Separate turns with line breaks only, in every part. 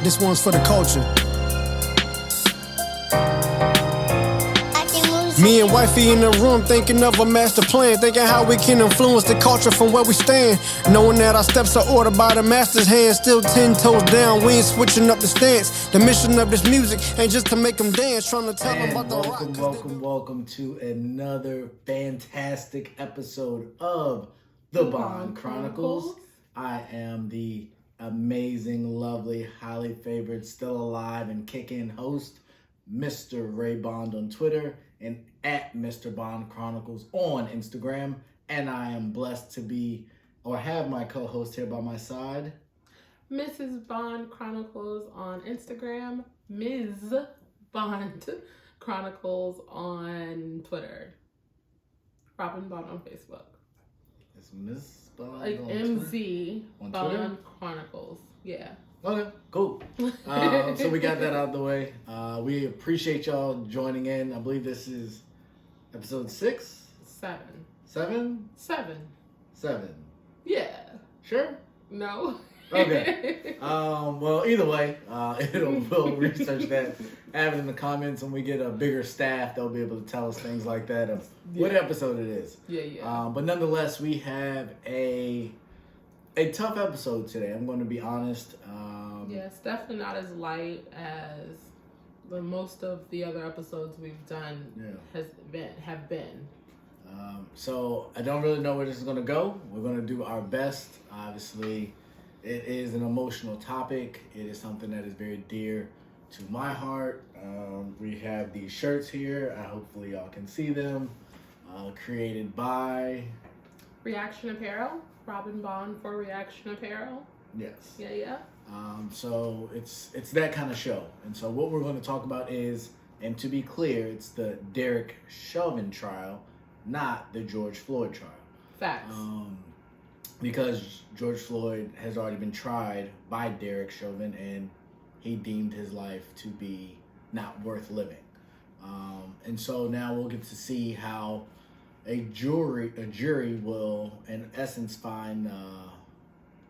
This one's for the culture. Me and wifey in the room thinking of a master plan, thinking how we can influence the culture from where we stand. Knowing that our steps are ordered by the master's hand, still 10 toes down, we ain't switching up the stance. The mission of this music ain't just to make them dance, trying to tell them about the rock.
Welcome to another fantastic episode of The Bond Chronicles. I am the amazing, lovely, highly favored, still alive and kicking host, Mr. Ray Bond on Twitter and at Mr. Bond Chronicles on Instagram. And I am blessed to be, or have my co-host here by my side,
Mrs. Bond Chronicles on Instagram, Ms. Bond Chronicles on Twitter, Robin Bond on Facebook.
It's Miss Bond
like
on
MZ
on
Bond
Twitter?
Chronicles. Yeah.
Okay, cool. So we got that out of the way. We appreciate y'all joining in. I believe this is episode 6?
7.
7?
7.
7.
Yeah.
Sure?
No.
Okay. Well, either way, we'll research that. Have it in the comments. When we get a bigger staff, they'll be able to tell us things like that of what episode it is.
Yeah.
But nonetheless, we have a tough episode today. I'm going to be honest.
It's definitely not as light as the most of the other episodes we've done have been.
So I don't really know where this is going to go. We're going to do our best. Obviously, it is an emotional topic. It is something that is very dear to my heart. We have these shirts here. Hopefully y'all can see them. Created by
Reaction Apparel. Robin Bond for Reaction Apparel.
Yes.
Yeah.
So it's that kind of show. And so what we're going to talk about is, and to be clear, it's the Derek Chauvin trial, not the George Floyd trial.
Facts.
Because George Floyd has already been tried by Derek Chauvin, and he deemed his life to be not worth living. And so now we'll get to see how a jury will, in essence, find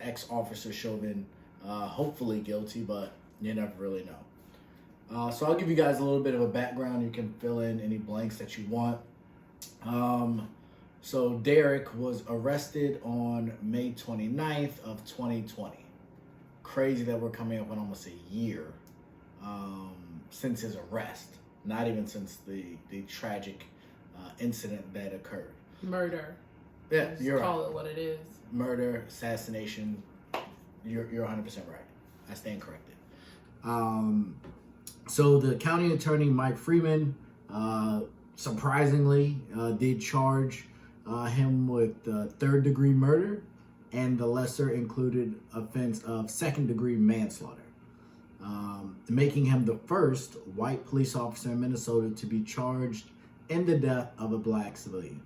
ex-Officer Chauvin hopefully guilty, but you never really know. So I'll give you guys a little bit of a background. You can fill in any blanks that you want. So Derek was arrested on May 29th of 2020. Crazy that we're coming up on almost a year since his arrest. Not even since the tragic incident that occurred. Murder. Yeah, you're right.
Call it what it is.
Murder, assassination. You're 100% right. I stand corrected. So the county attorney, Mike Freeman, surprisingly, did charge him with third-degree murder and the lesser included offense of second-degree manslaughter, making him the first white police officer in Minnesota to be charged in the death of a black civilian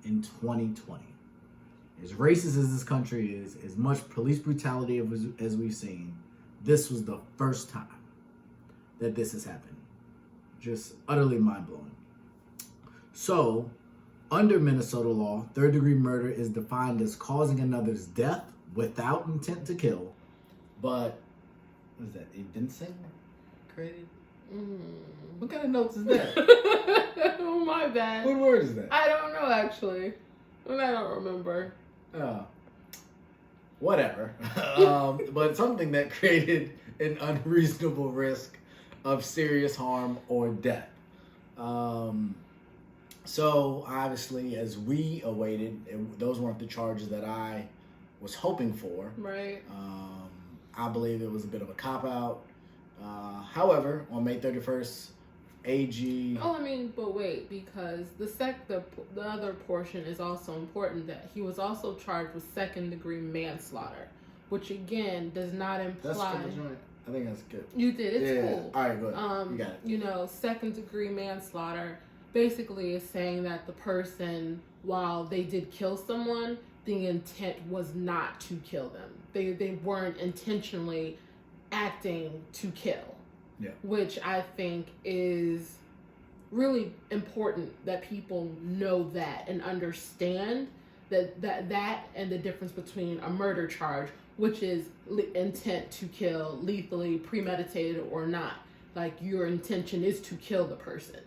in 2020. As racist as this country is, as much police brutality as we've seen, this was the first time that this has happened. Just utterly mind-blowing. So, under Minnesota law, third-degree murder is defined as causing another's death without intent to kill. But, what is that, evincing? Created? What kind of notes is that?
Oh, my bad.
What word is that?
I don't know, actually. I don't remember.
Whatever. But something that created an unreasonable risk of serious harm or death. So obviously, as we awaited, those weren't the charges that I was hoping for.
Right.
I believe it was a bit of a cop-out. However, on May 31st, AG...
Oh, but wait, because the other portion is also important, that he was also charged with second-degree manslaughter, which again does not imply...
That's for the joint. I think that's good.
You did. It's cool.
All right, good. You got it.
Second-degree manslaughter basically is saying that the person, while they did kill someone, the intent was not to kill them. They weren't intentionally acting to kill.
Yeah.
Which I think is really important that people know that and understand that and the difference between a murder charge, which is intent to kill, lethally, premeditated or not. Like, your intention is to kill the person.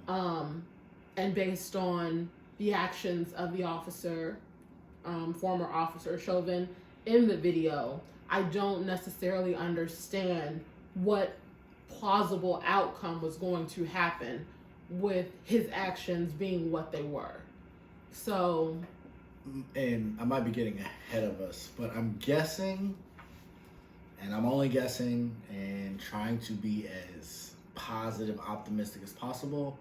And based on the actions of the officer, former Officer Chauvin, in the video, I don't necessarily understand what plausible outcome was going to happen with his actions being what they were. So,
and I might be getting ahead of us, but I'm guessing, and I'm only guessing and trying to be as positive, optimistic as possible,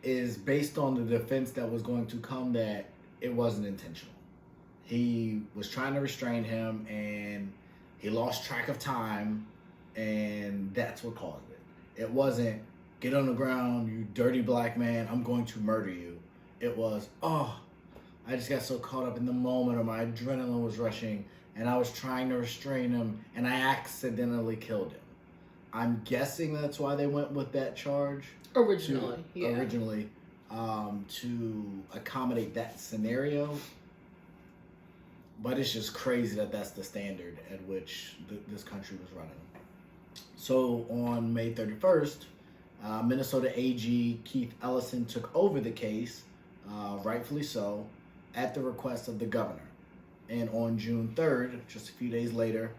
is based on the defense that was going to come that it wasn't intentional. He was trying to restrain him and he lost track of time, and that's what caused it. It wasn't, get on the ground, you dirty black man, I'm going to murder you. It was, oh, I just got so caught up in the moment, or my adrenaline was rushing and I was trying to restrain him and I accidentally killed him. I'm guessing that's why they went with that charge.
Originally,
to accommodate that scenario. But it's just crazy that that's the standard at which this country was running. So on May 31st, Minnesota AG Keith Ellison took over the case, rightfully so, at the request of the governor. And on June 3rd, just a few days later,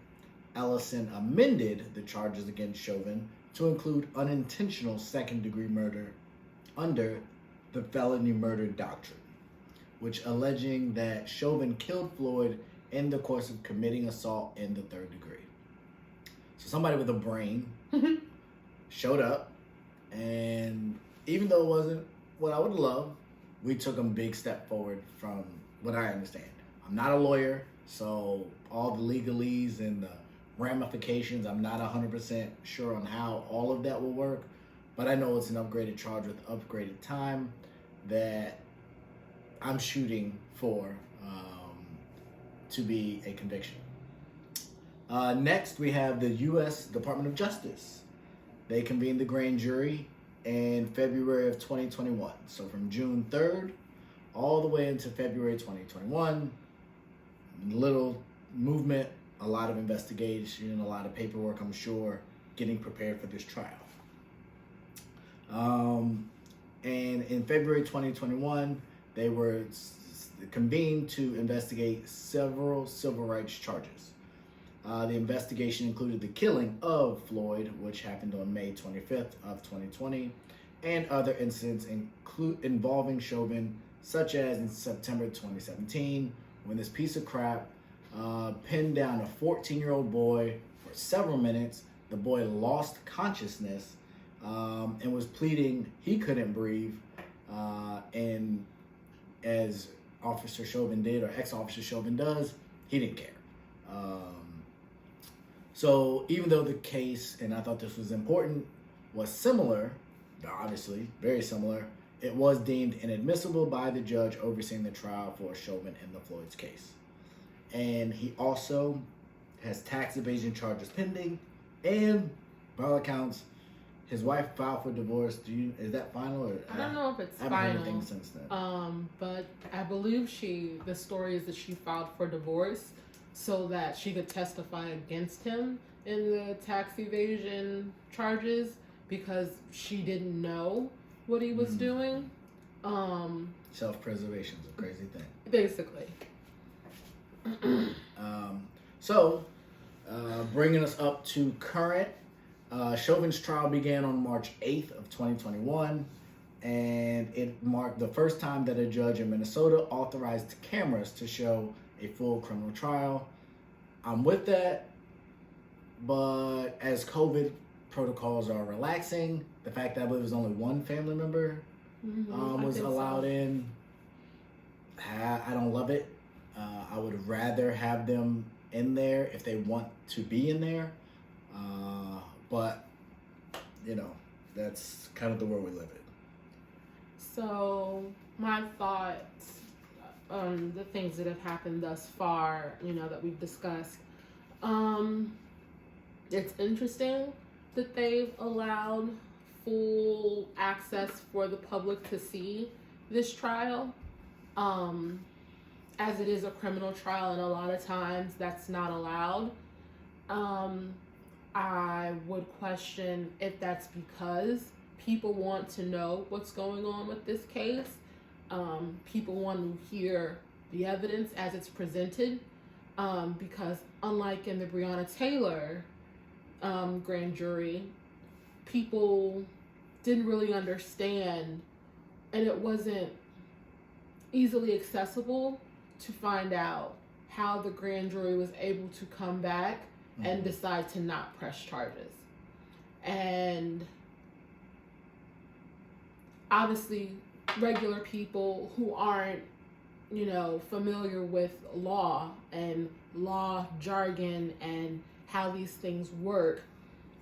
Ellison amended the charges against Chauvin to include unintentional second-degree murder under the felony murder doctrine, which alleging that Chauvin killed Floyd in the course of committing assault in the third degree. So somebody with a brain showed up, and even though it wasn't what I would love, we took a big step forward from what I understand. I'm not a lawyer, so all the legalese and the ramifications, I'm not 100% sure on how all of that will work, but I know it's an upgraded charge with upgraded time that I'm shooting for to be a conviction. Next, we have the U.S. Department of Justice. They convened the grand jury in February of 2021. So from June 3rd all the way into February 2021, little movement, a lot of investigation, a lot of paperwork, I'm sure, getting prepared for this trial. And in February 2021, they were convened to investigate several civil rights charges. The investigation included the killing of Floyd, which happened on May 25th of 2020, and other incidents involving Chauvin, such as in September 2017, when this piece of crap pinned down a 14-year-old boy for several minutes. The boy lost consciousness and was pleading he couldn't breathe, and as Officer Chauvin did, or ex-Officer Chauvin does, he didn't care. So even though the case, and I thought this was important, was similar, obviously very similar, it was deemed inadmissible by the judge overseeing the trial for Chauvin in the Floyd's case. And he also has tax evasion charges pending, and by all accounts, his wife filed for divorce. Is that final? Or
I don't know if it's
I
final.
haven't heard anything since then.
But I believe the story is that she filed for divorce so that she could testify against him in the tax evasion charges because she didn't know what he was doing.
Self-preservation is a crazy thing.
Basically.
Bringing us up to current, Chauvin's trial began on March 8th of 2021, and it marked the first time that a judge in Minnesota authorized cameras to show a full criminal trial. I'm with that, but as COVID protocols are relaxing, the fact that I believe it was only one family member was allowed in, I don't love it. I would rather have them in there if they want to be in there, but that's kind of the world we live in.
So my thoughts on the things that have happened thus far, that we've discussed. It's interesting that they've allowed full access for the public to see this trial. as it is a criminal trial, and a lot of times that's not allowed. I would question if that's because people want to know what's going on with this case. People want to hear the evidence as it's presented, because unlike in the Breonna Taylor grand jury, people didn't really understand, and it wasn't easily accessible to find out how the grand jury was able to come back and decide to not press charges. And obviously, regular people who aren't, familiar with law and law jargon and how these things work,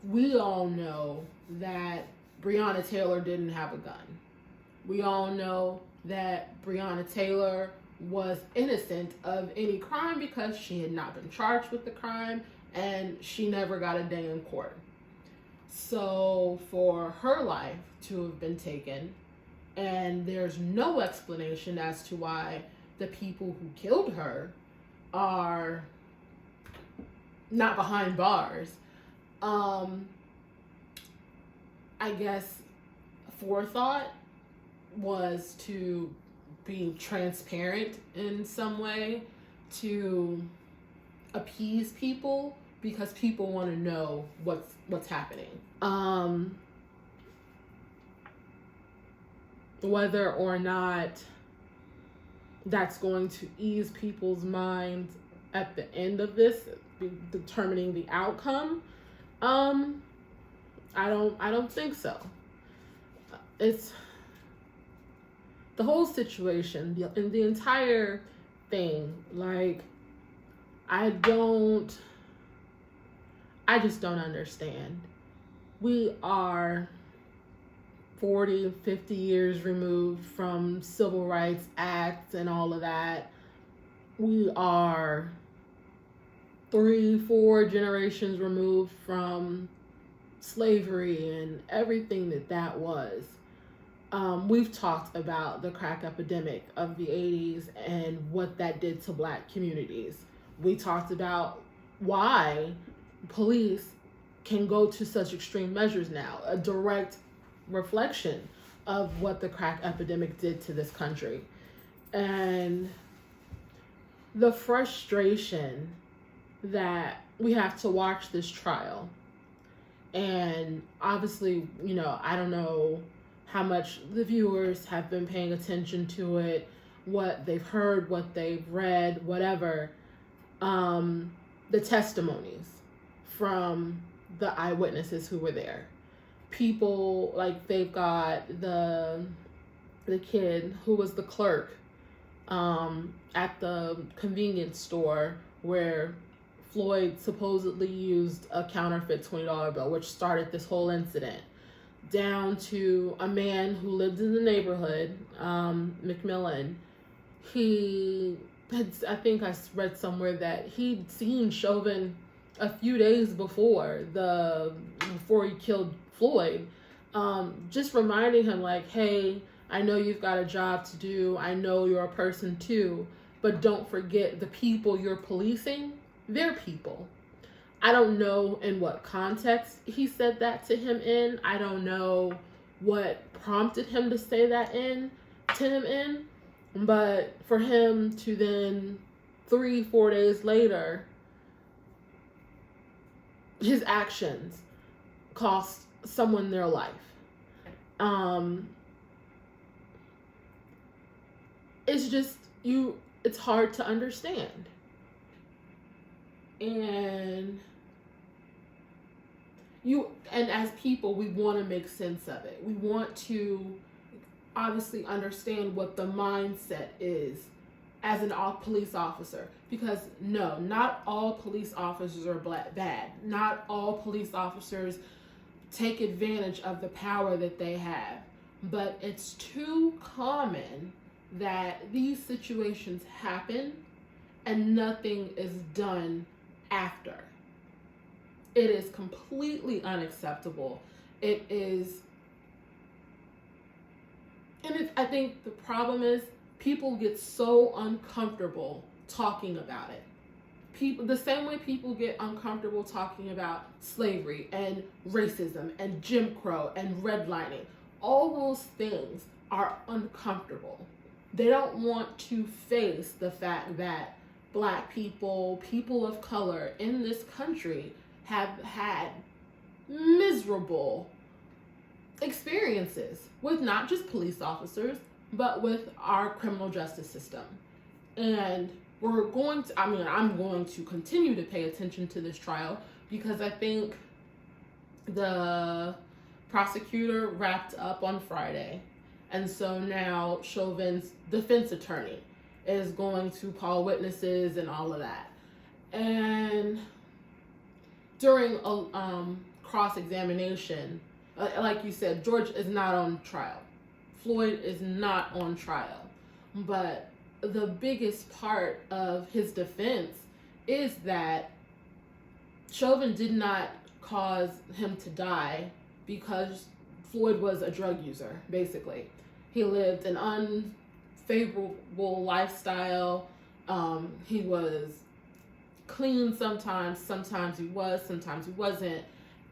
we all know that Breonna Taylor didn't have a gun. We all know that Breonna Taylor was innocent of any crime because she had not been charged with the crime and she never got a day in court. So for her life to have been taken, and there's no explanation as to why the people who killed her are not behind bars. I guess forethought was to be transparent in some way, to appease people, because people want to know what's happening. Whether or not that's going to ease people's minds at the end of this, determining the outcome, I don't think so. It's the whole situation, the entire thing. Like, I just don't understand. We are 40, 50 years removed from Civil Rights Act and all of that. We are 3-4 generations removed from slavery and everything that was. We've talked about the crack epidemic of the 80s and what that did to Black communities. We talked about why police can go to such extreme measures now, a direct reflection of what the crack epidemic did to this country. And the frustration that we have to watch this trial, and obviously, I don't know how much the viewers have been paying attention to it, what they've heard, what they've read, whatever, the testimonies from the eyewitnesses who were there. People, like, they've got the kid who was the clerk at the convenience store where Floyd supposedly used a counterfeit $20 bill, which started this whole incident, down to a man who lived in the neighborhood, McMillan. I think I read somewhere that he'd seen Chauvin a few days before he killed Floyd, just reminding him, like, hey, I know you've got a job to do. I know you're a person too, but don't forget the people you're policing, they're people. I don't know in what context he said that to him in. I don't know what prompted him to say that to him in, but for him to then 3-4 days later, his actions cost someone their life. It's just, it's hard to understand. And as people, we want to make sense of it. We want to obviously understand what the mindset is as a police officer. Because no, not all police officers are bad. Not all police officers take advantage of the power that they have. But it's too common that these situations happen and nothing is done after. It is completely unacceptable. It is, and I think the problem is people get so uncomfortable talking about it. People, the same way people get uncomfortable talking about slavery and racism and Jim Crow and redlining, all those things are uncomfortable. They don't want to face the fact that Black people, people of color in this country have had miserable experiences with not just police officers, but with our criminal justice system. And I'm going to continue to pay attention to this trial because I think the prosecutor wrapped up on Friday. And so now Chauvin's defense attorney is going to call witnesses and all of that. And during a cross-examination, like you said, George is not on trial. Floyd is not on trial. But the biggest part of his defense is that Chauvin did not cause him to die because Floyd was a drug user, basically. He lived an unfavorable lifestyle. He was clean sometimes he was, sometimes he wasn't.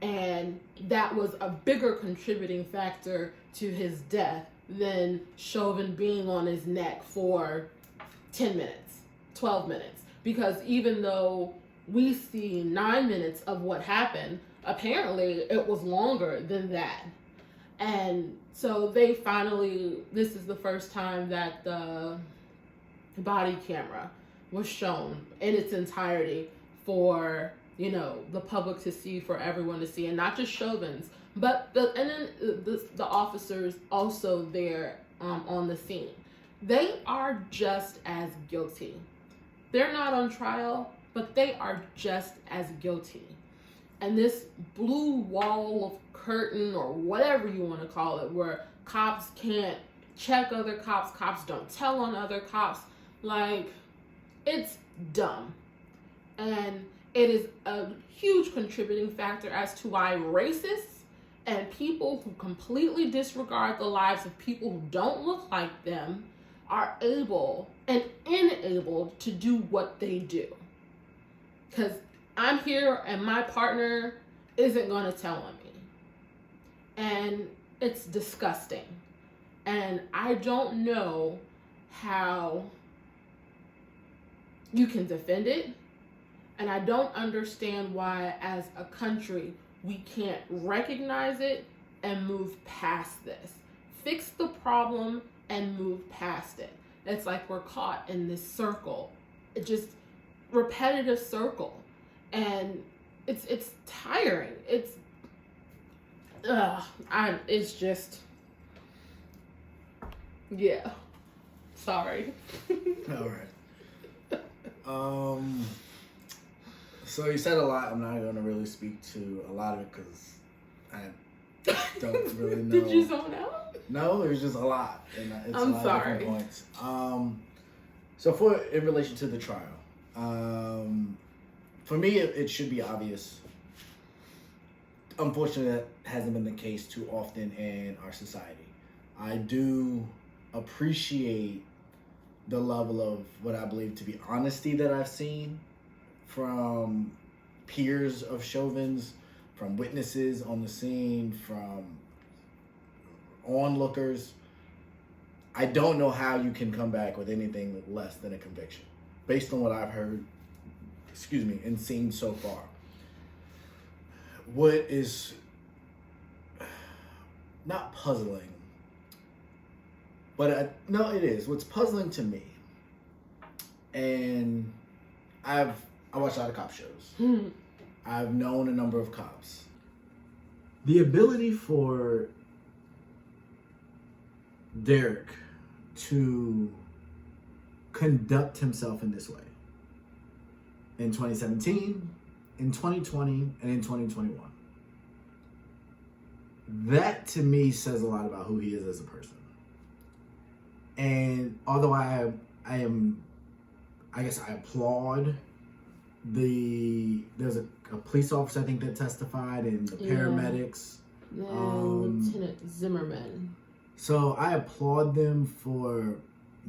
And that was a bigger contributing factor to his death than Chauvin being on his neck for 10 minutes, 12 minutes. Because even though we see 9 minutes of what happened, apparently it was longer than that. And so they finally, this is the first time that the body camera was shown in its entirety for, you know, the public to see, for everyone to see, and not just Chauvin's, but the officers also there on the scene. They are just as guilty. They're not on trial, but they are just as guilty. And this blue wall of curtain, or whatever you want to call it, where cops can't check other cops, cops don't tell on other cops, like, it's dumb. And it is a huge contributing factor as to why racists and people who completely disregard the lives of people who don't look like them are able and enabled to do what they do. Because I'm here and my partner isn't going to tell on me. And it's disgusting. And I don't know how you can defend it. And I don't understand why, as a country, we can't recognize it and move past this. Fix the problem and move past it. It's like we're caught in this circle. It just repetitive circle. And it's tiring. It's just, yeah. Sorry.
All right. So you said a lot. I'm not going to really speak to a lot of it because I don't really know.
Did you zone out?
No, there's just a lot. And it's
I'm
a lot
sorry.
of different points. So in relation to the trial, for me, it should be obvious. Unfortunately, that hasn't been the case too often in our society. I do appreciate the level of what I believe to be honesty that I've seen from peers of Chauvin's, from witnesses on the scene, from onlookers. I don't know how you can come back with anything less than a conviction, based on what I've heard, and seen so far. What is not puzzling, but no, it is. What's puzzling to me, and I watch a lot of cop shows. I've known a number of cops. The ability for Derek to conduct himself in this way in 2017, in 2020, and in 2021. That to me says a lot about who he is as a person. And although I applaud there's a police officer, I think, that testified, and the paramedics.
Lieutenant Zimmerman.
So I applaud them for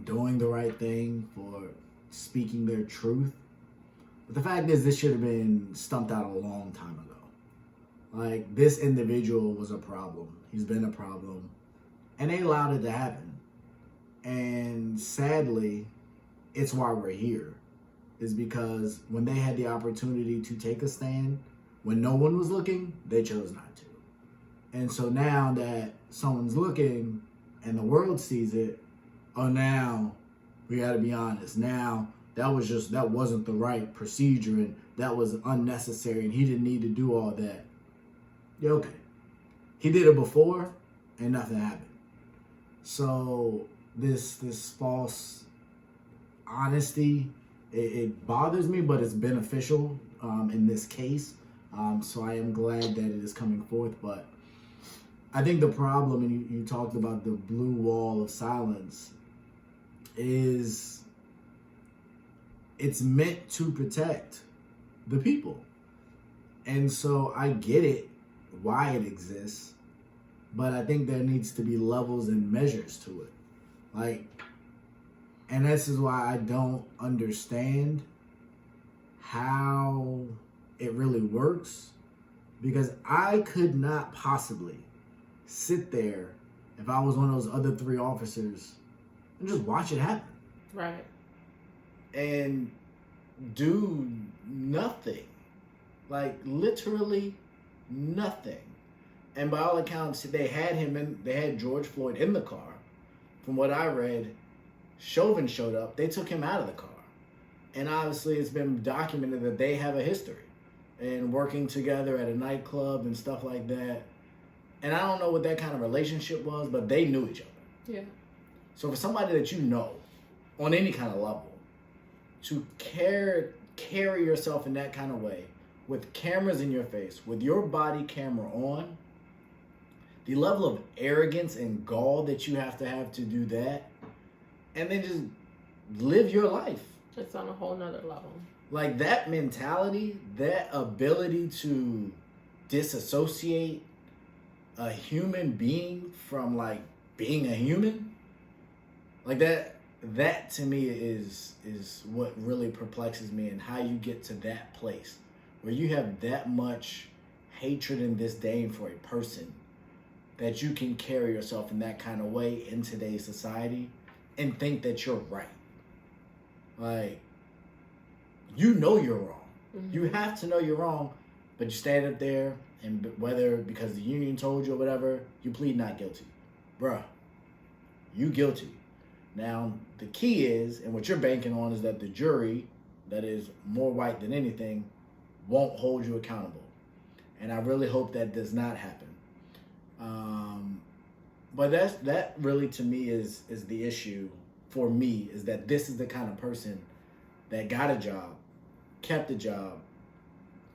doing the right thing, for speaking their truth. But the fact is, this should have been stumped out a long time ago. Like, this individual was a problem. He's been a problem. And they allowed it to happen. And sadly, it's why we're here. Is because when they had the opportunity to take a stand, when no one was looking, they chose not to. And so now that someone's looking and the world sees it, oh, now we got to be honest. Now that wasn't the right procedure, and that was unnecessary, and he didn't need to do all that. Yeah, okay. He did it before, and nothing happened. So this false honesty, it bothers me, but it's beneficial in this case. So I am glad that it is coming forth. But I think the problem, and you talked about the blue wall of silence, is it's meant to protect the people. And so I get it, why it exists, but I think there needs to be levels and measures to it. Like, and this is why I don't understand how it really works, because I could not possibly sit there if I was one of those other 3 officers and just watch it happen.
Right.
And do nothing. Like, literally nothing. And by all accounts, they had George Floyd in the car. From what I read, Chauvin showed up. They took him out of the car. And obviously it's been documented that they have a history and working together at a nightclub and stuff like that. And I don't know what that kind of relationship was, but they knew each other.
Yeah.
So for somebody that you know on any kind of level, to carry yourself in that kind of way, with cameras in your face, with your body camera on, the level of arrogance and gall that you have to do that, and then just live your life.
It's on a whole nother level.
Like, that mentality, that ability to disassociate a human being from, like, being a human, like that to me is what really perplexes me, and how you get to that place where you have that much hatred and disdain for a person that you can carry yourself in that kind of way in today's society and think that you're right. Like, you know you're wrong. Mm-hmm. You have to know you're wrong, but you stand up there, and whether because the union told you or whatever, you plead not guilty. Bruh, you guilty. Now, the key is, and what you're banking on, is that the jury, that is more white than anything, won't hold you accountable. And I really hope that does not happen. But that really, to me, is the issue for me, is that this is the kind of person that got a job, kept a job,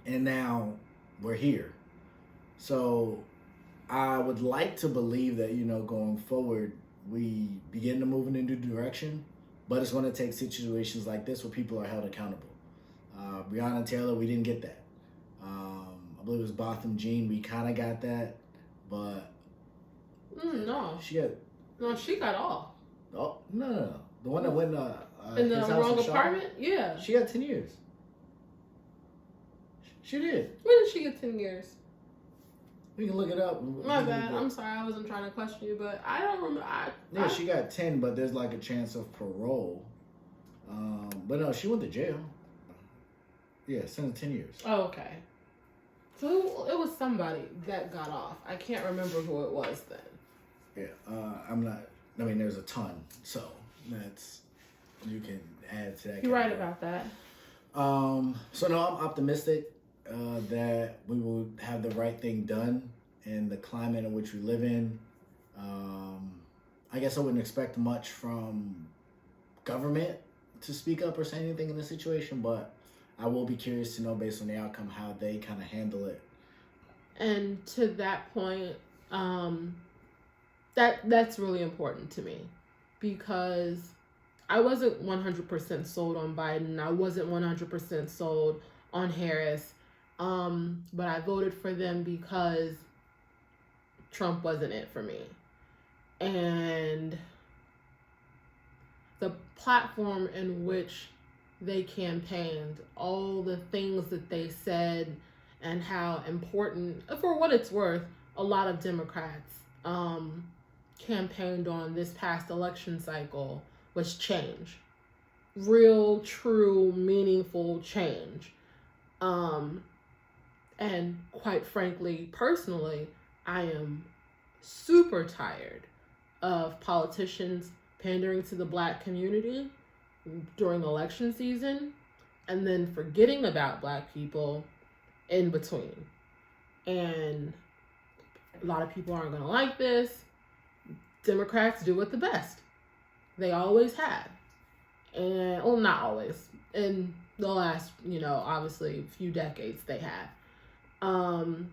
and now we're here. So I would like to believe that, going forward, we begin to move in a new direction, but it's going to take situations like this where people are held accountable. Breonna Taylor, we didn't get that. I believe it was Botham Jean, we kind of got that, but
no,
she got
off.
Oh no, the one that went
in the wrong apartment. Yeah,
she got 10 years. She did.
When did she get 10 years?
We can look it up.
My bad. I'm sorry. I wasn't trying to question you, but I don't remember.
She got 10, but there's like a chance of parole. But no, she went to jail. Yeah, sentenced 10 years.
Oh, okay. So it was somebody that got off. I can't remember who it was then.
Yeah, I'm not. I mean, there's a ton, so that's, you can add to that.
You're right about that.
So no, I'm optimistic that we will have the right thing done in the climate in which we live in. I guess I wouldn't expect much from government to speak up or say anything in this situation, but I will be curious to know, based on the outcome, how they kind of handle it.
And to that point, that's really important to me, because I wasn't 100% sold on Biden. I wasn't 100% sold on Harris. But I voted for them because Trump wasn't it for me. And the platform in which they campaigned, all the things that they said, and how important, for what it's worth, a lot of Democrats campaigned on this past election cycle was change. Real, true, meaningful change. And quite frankly, personally, I am super tired of politicians pandering to the Black community during election season and then forgetting about Black people in between. And a lot of people aren't going to like this. Democrats do it the best. They always have. And, well, not always. In the last, obviously few decades they have. And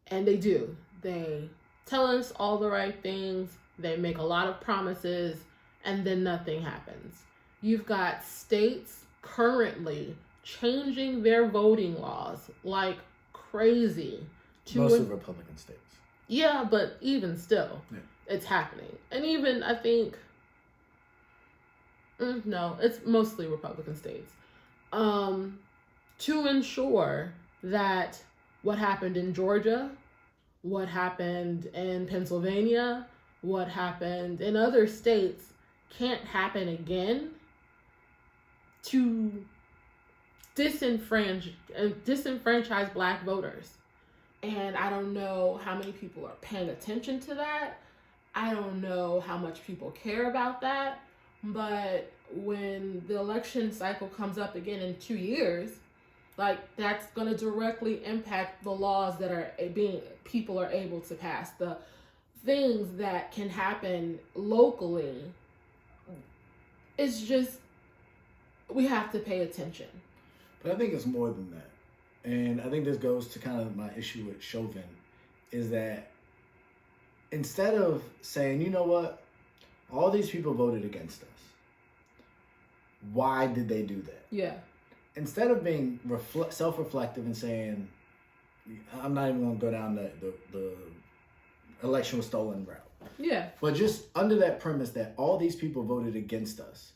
they do. They tell us all the right things. They make a lot of promises, and then nothing happens. You've got states currently changing their voting laws like crazy.
Mostly Republican states.
Yeah, but even still, It's happening. And even, I think, no, it's mostly Republican states. To ensure that what happened in Georgia, what happened in Pennsylvania, what happened in other states can't happen again, to disenfranchise Black voters. And I don't know how many people are paying attention to that. I don't know how much people care about that. But when the election cycle comes up again in 2 years, that's going to directly impact the laws that are people are able to pass, the things that can happen locally. It's just, we have to pay attention.
But I think it's more than that. And I think this goes to kind of my issue with Chauvin, is that instead of saying, you know what, all these people voted against us, why did they do that?
Yeah.
Instead of being self-reflective and saying, I'm not even going to go down the election was stolen route.
Yeah.
But just under that premise that all these people voted against us,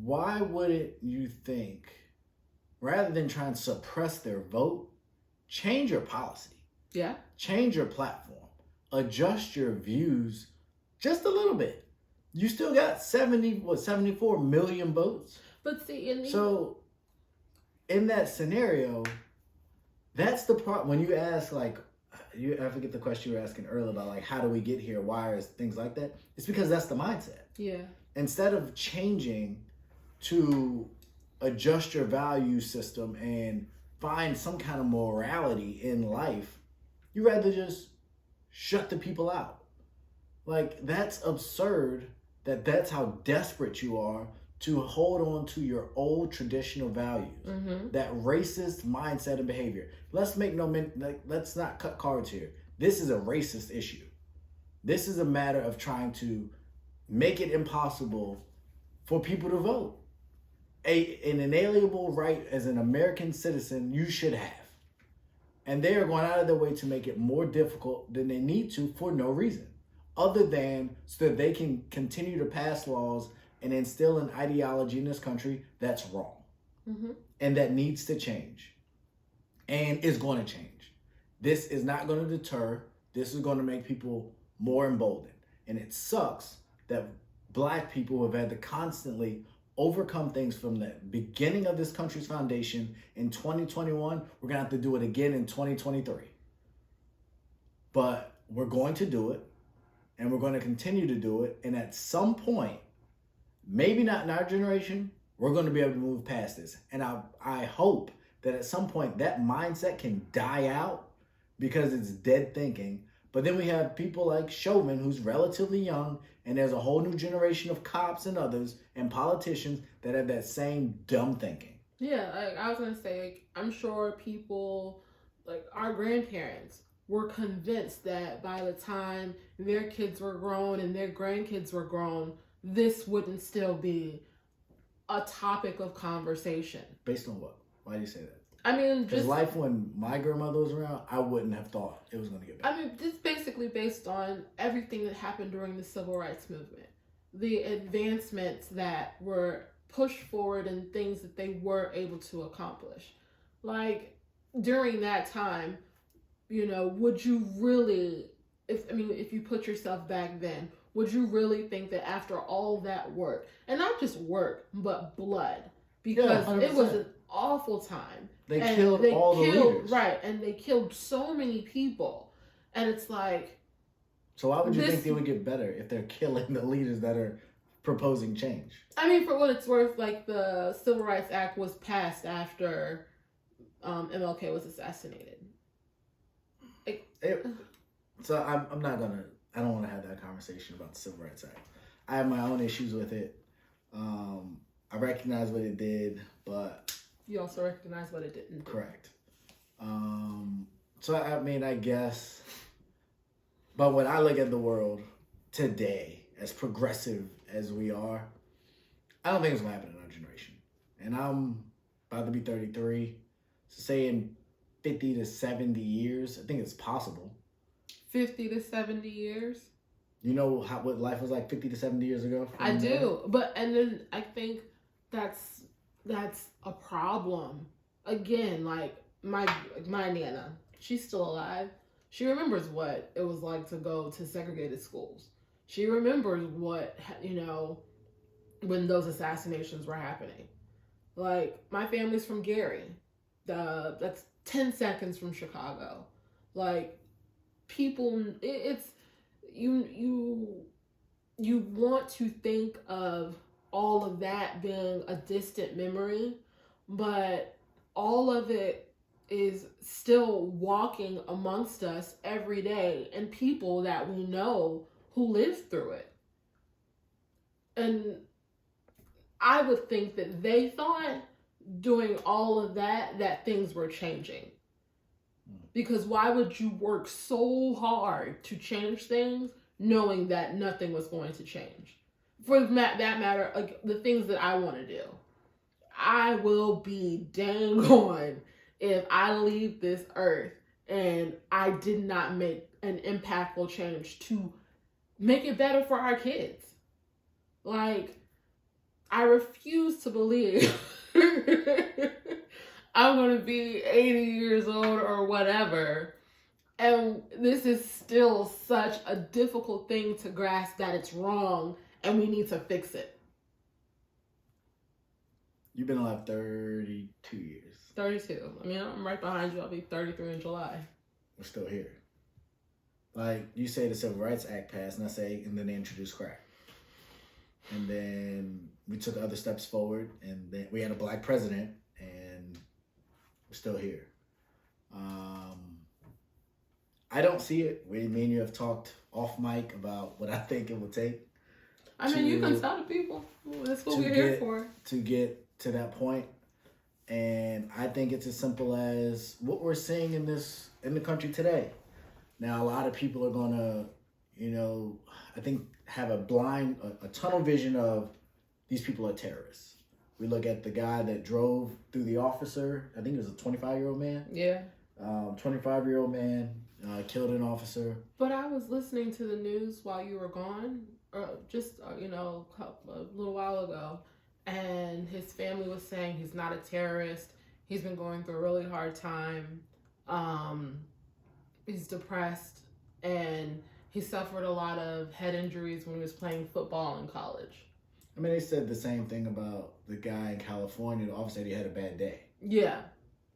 why wouldn't you think, rather than try and suppress their vote, change your policy?
Yeah. Change
your platform. Adjust your views just a little bit. You still got 74 million votes.
But see,
so in that scenario, that's the part when you ask, I forget the question you were asking earlier about, how do we get here? Why is things like that? It's because that's the mindset.
Yeah.
Instead of changing to adjust your value system and find some kind of morality in life, you rather just shut the people out. That's absurd that's how desperate you are to hold on to your old traditional values, that racist mindset and behavior. Let's not cut cards here. This is a racist issue. This is a matter of trying to make it impossible for people to vote. An inalienable right as an American citizen you should have. And they are going out of their way to make it more difficult than they need to for no reason, other than so that they can continue to pass laws and instill an ideology in this country that's wrong and that needs to change and is going to change. This is not going to deter. This is going to make people more emboldened. And it sucks that Black people have had to constantly overcome things from the beginning of this country's foundation in 2021. We're going to have to do it again in 2023. But we're going to do it, and we're going to continue to do it. And at some point, maybe not in our generation, we're going to be able to move past this. And I hope that at some point that mindset can die out because it's dead thinking. But then we have people like Chauvin, who's relatively young, and there's a whole new generation of cops and others and politicians that have that same dumb thinking.
Yeah, I was going to say, I'm sure people, our grandparents, were convinced that by the time their kids were grown and their grandkids were grown, this wouldn't still be a topic of conversation.
Based on what? Why do you say that?
I mean,
because life when my grandmother was around, I wouldn't have thought it was going to get better.
I mean, just basically based on everything that happened during the Civil Rights Movement. the advancements that were pushed forward and things that they were able to accomplish. Like during that time, would you really, if you put yourself back then, would you really think that after all that work, and not just work, but blood, because it was an awful time.
They killed all the leaders.
Right, and they killed so many people. And it's like...
So why would you think they would get better if they're killing the leaders that are proposing change?
I mean, for what it's worth, like the Civil Rights Act was passed after MLK was assassinated.
So I'm not gonna... I don't want to have that conversation about the Civil Rights Act. I have my own issues with it. I recognize what it did, but...
You also recognize what it didn't do.
Correct. So, I mean, I guess... But when I look at the world today, as progressive as we are, I don't think it's going to happen in our generation. And I'm about to be 33. So say in 50 to 70 years, I think it's possible.
50 to 70 years?
You know what life was like 50 to 70 years ago?
I do. But, and then I think that's a problem. Again, like my Nana, she's still alive. She remembers what it was like to go to segregated schools. She remembers what, when those assassinations were happening. Like, my family's from Gary. That's 10 seconds from Chicago. Like, people, it's, you want to think of all of that being a distant memory, but all of it is still walking amongst us every day, and people that we know who lived through it. And I would think that they thought doing all of that things were changing. Because why would you work so hard to change things knowing that nothing was going to change? For that matter, like the things that I want to do, I will be dang on if I leave this earth and I did not make an impactful change to make it better for our kids. Like, I refuse to believe I'm going to be 80 years old or whatever, and this is still such a difficult thing to grasp that it's wrong and we need to fix it.
You've been alive 32 years.
32. I mean, I'm right behind you. I'll be 33 in July.
We're still here. Like, you say the Civil Rights Act passed, and I say, and then they introduced crack. And then we took other steps forward, and then we had a black president, and we're still here. I don't see it. Me and you have talked off mic about what I think it will take.
I mean, you can tell the people. That's what we're here for.
To get to that point. And I think it's as simple as what we're seeing in the country today. Now, a lot of people are going to, I think have a tunnel vision of these people are terrorists. We look at the guy that drove through the officer. I think it was a 25-year-old man.
Yeah.
25-year-old man killed an officer.
But I was listening to the news while you were gone, just, a little while ago. And his family was saying he's not a terrorist. He's been going through a really hard time. He's depressed. And he suffered a lot of head injuries when he was playing football in college.
I mean, they said the same thing about the guy in California. The officer said he had a bad day.
Yeah.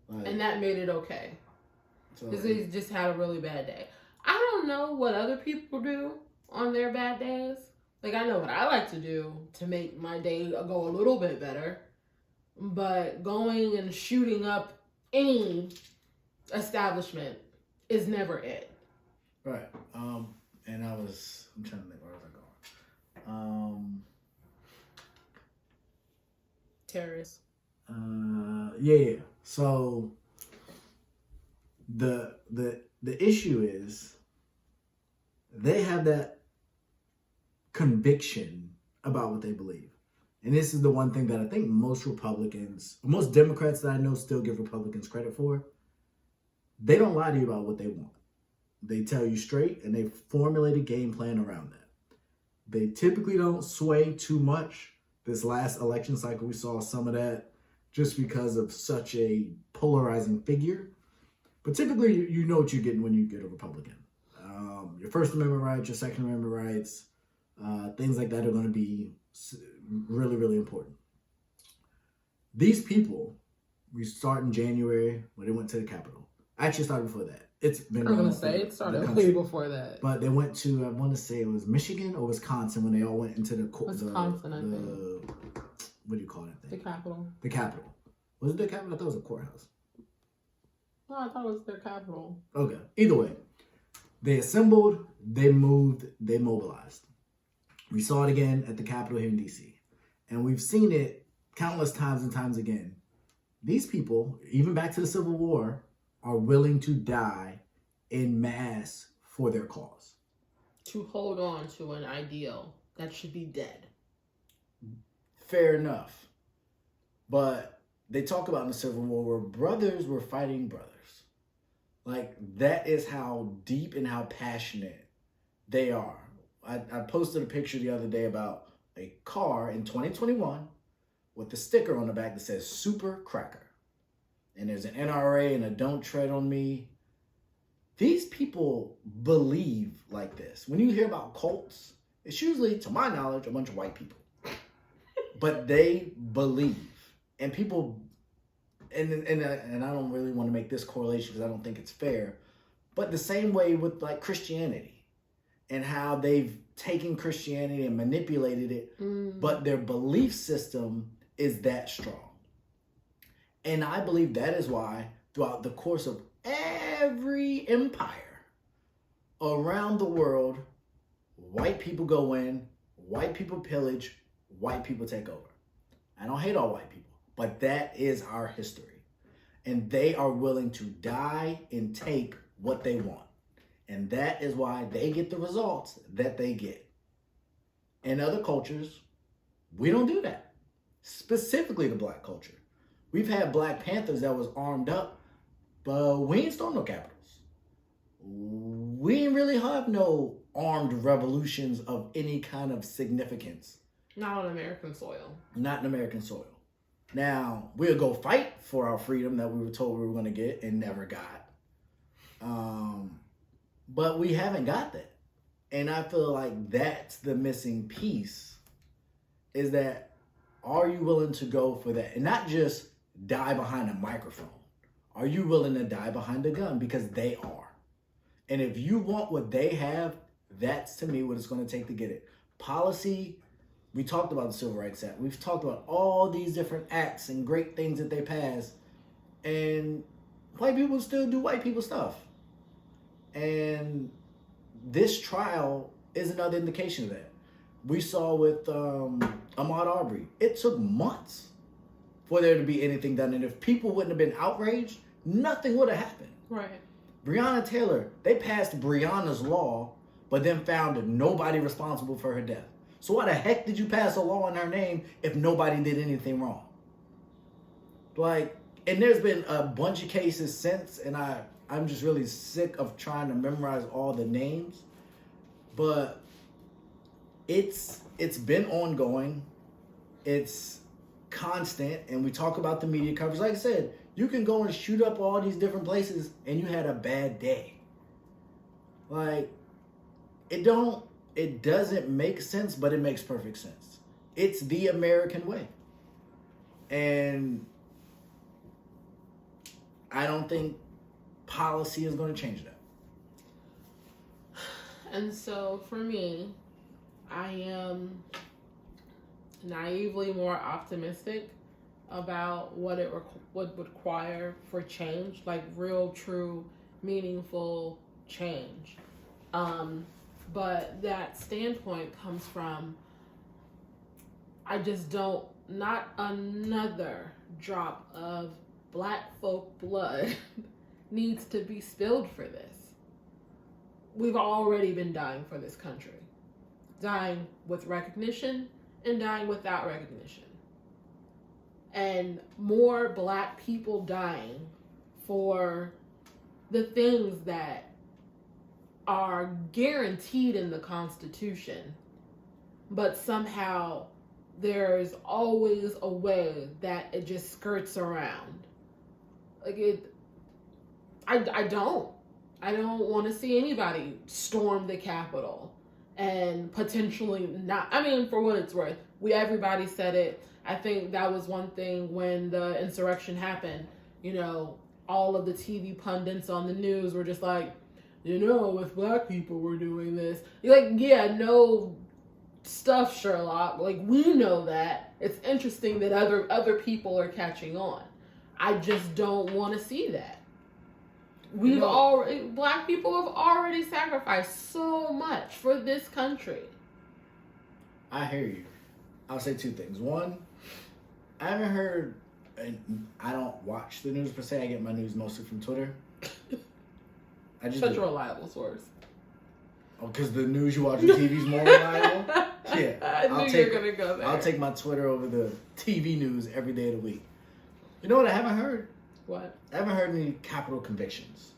And that made it okay. Because he just had a really bad day. I don't know what other people do on their bad days. Like, I know what I like to do to make my day go a little bit better. But going and shooting up any establishment is never it.
Right. And I'm trying to think, where was I going?
Terrorists.
Yeah. So the issue is they have that conviction about what they believe. And this is the one thing that I think most Democrats that I know still give Republicans credit for. They don't lie to you about what they want. They tell you straight, and they formulate a game plan around that. They typically don't sway too much. This last election cycle, we saw some of that just because of such a polarizing figure. But typically, you know what you're getting when you get a Republican. Your First Amendment rights, your Second Amendment rights, things like that are going to be really, really important. These people, we start in January when they went to the Capitol. Actually, started before that. It's been.
I'm gonna say it started way before that.
But they went to, I want to say it was Michigan or Wisconsin when they all went into the
Wisconsin, I think.
What do you call that thing?
The Capitol.
The Capitol. Was it the Capitol? I thought it was a courthouse.
No, I thought it was their Capitol.
Okay. Either way, they assembled, they moved, they mobilized. We saw it again at the Capitol here in D.C. And we've seen it countless times and times again. These people, even back to the Civil War, are willing to die en masse for their cause.
To hold on to an ideal that should be dead.
Fair enough. But they talk about in the Civil War where brothers were fighting brothers. Like, that is how deep and how passionate they are. I posted a picture the other day about a car in 2021 with a sticker on the back that says Super Cracker. And there's an NRA and a Don't Tread on Me. These people believe like this. When you hear about cults, it's usually, to my knowledge, a bunch of white people. But they believe. And people, and I don't really want to make this correlation because I don't think it's fair, but the same way with like Christianity and how they've taken Christianity and manipulated it, but their belief system is that strong. And I believe that is why throughout the course of every empire around the world, white people go in, white people pillage, white people take over. I don't hate all white people, but that is our history. And they are willing to die and take what they want. And that is why they get the results that they get. In other cultures, we don't do that. Specifically the black culture. We've had Black Panthers that was armed up, but we ain't stormed no capitals. We ain't really have no armed revolutions of any kind of significance.
Not on American soil.
Not in American soil. Now, we'll go fight for our freedom that we were told we were going to get and never got. But we haven't got that. And I feel like that's the missing piece, is that are you willing to go for that? And not just die behind a microphone. Are you willing to die behind a gun? Because they are. And if you want what they have, that's to me what it's going to take to get it. Policy, we talked about the Civil Rights Act. We've talked about all these different acts and great things that they passed. And white people still do white people stuff. And this trial is another indication of that. We saw with Ahmaud Arbery. It took months for there to be anything done. And if people wouldn't have been outraged, nothing would have happened.
Right.
Breonna Taylor, they passed Breonna's law, but then found nobody responsible for her death. So why the heck did you pass a law in her name if nobody did anything wrong? Like, and there's been a bunch of cases since, and I'm just really sick of trying to memorize all the names. But it's been ongoing. It's constant, and we talk about the media coverage. Like I said, you can go and shoot up all these different places and you had a bad day. Like, it doesn't make sense, but it makes perfect sense. It's the American way. And I don't think policy is going to change that.
And so for me, I am naively more optimistic about what it would require for change, like real, true, meaningful change. But that standpoint comes from, I just don't, not another drop of Black folk blood needs to be spilled for this. We've already been dying for this country. Dying with recognition and dying without recognition. And more Black people dying for the things that are guaranteed in the Constitution but somehow there's always a way that it just skirts around. Like I don't want to see anybody storm the Capitol and potentially not. I mean, for what it's worth, everybody said it. I think that was one thing when the insurrection happened. You know, all of the TV pundits on the news were just like, you know, if black people were doing this, you're like, yeah, no stuff, Sherlock. Like, we know that. It's interesting that other people are catching on. I just don't want to see that. Black people have already sacrificed so much for this country.
I hear you. I'll say two things. One, I haven't heard, and I don't watch the news per se. I get my news mostly from Twitter.
Such a reliable source.
Oh, because the news you watch on TV is more reliable? Yeah.
I knew you were going to go there.
I'll take my Twitter over the TV news every day of the week. You know what I haven't heard?
What?
I haven't heard any capital convictions.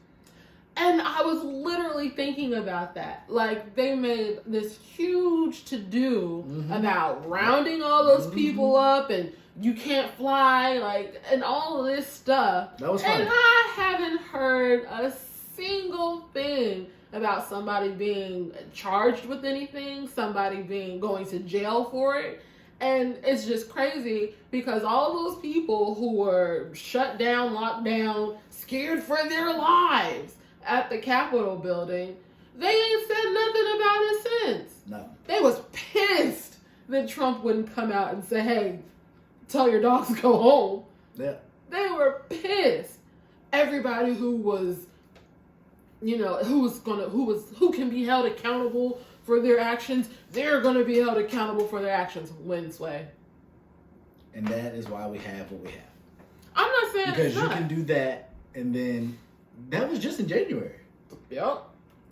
And I was literally thinking about that. Like, they made this huge to-do about rounding all those people up and you can't fly, like, and all of this stuff.
That was fun.
And I haven't heard a single thing about somebody being charged with anything, somebody going to jail for it. And it's just crazy because all those people who were shut down, locked down, scared for their lives at the Capitol building, they ain't said nothing about it since.
No.
They was pissed that Trump wouldn't come out and say, hey, tell your dogs to go home.
Yeah.
They were pissed. Everybody who was, you know, who can be held accountable for their actions, they're going to be held accountable for their actions. Win, Sway.
And that is why we have what we have.
I'm not saying
because you can do that, and then that was just in January.
Yep.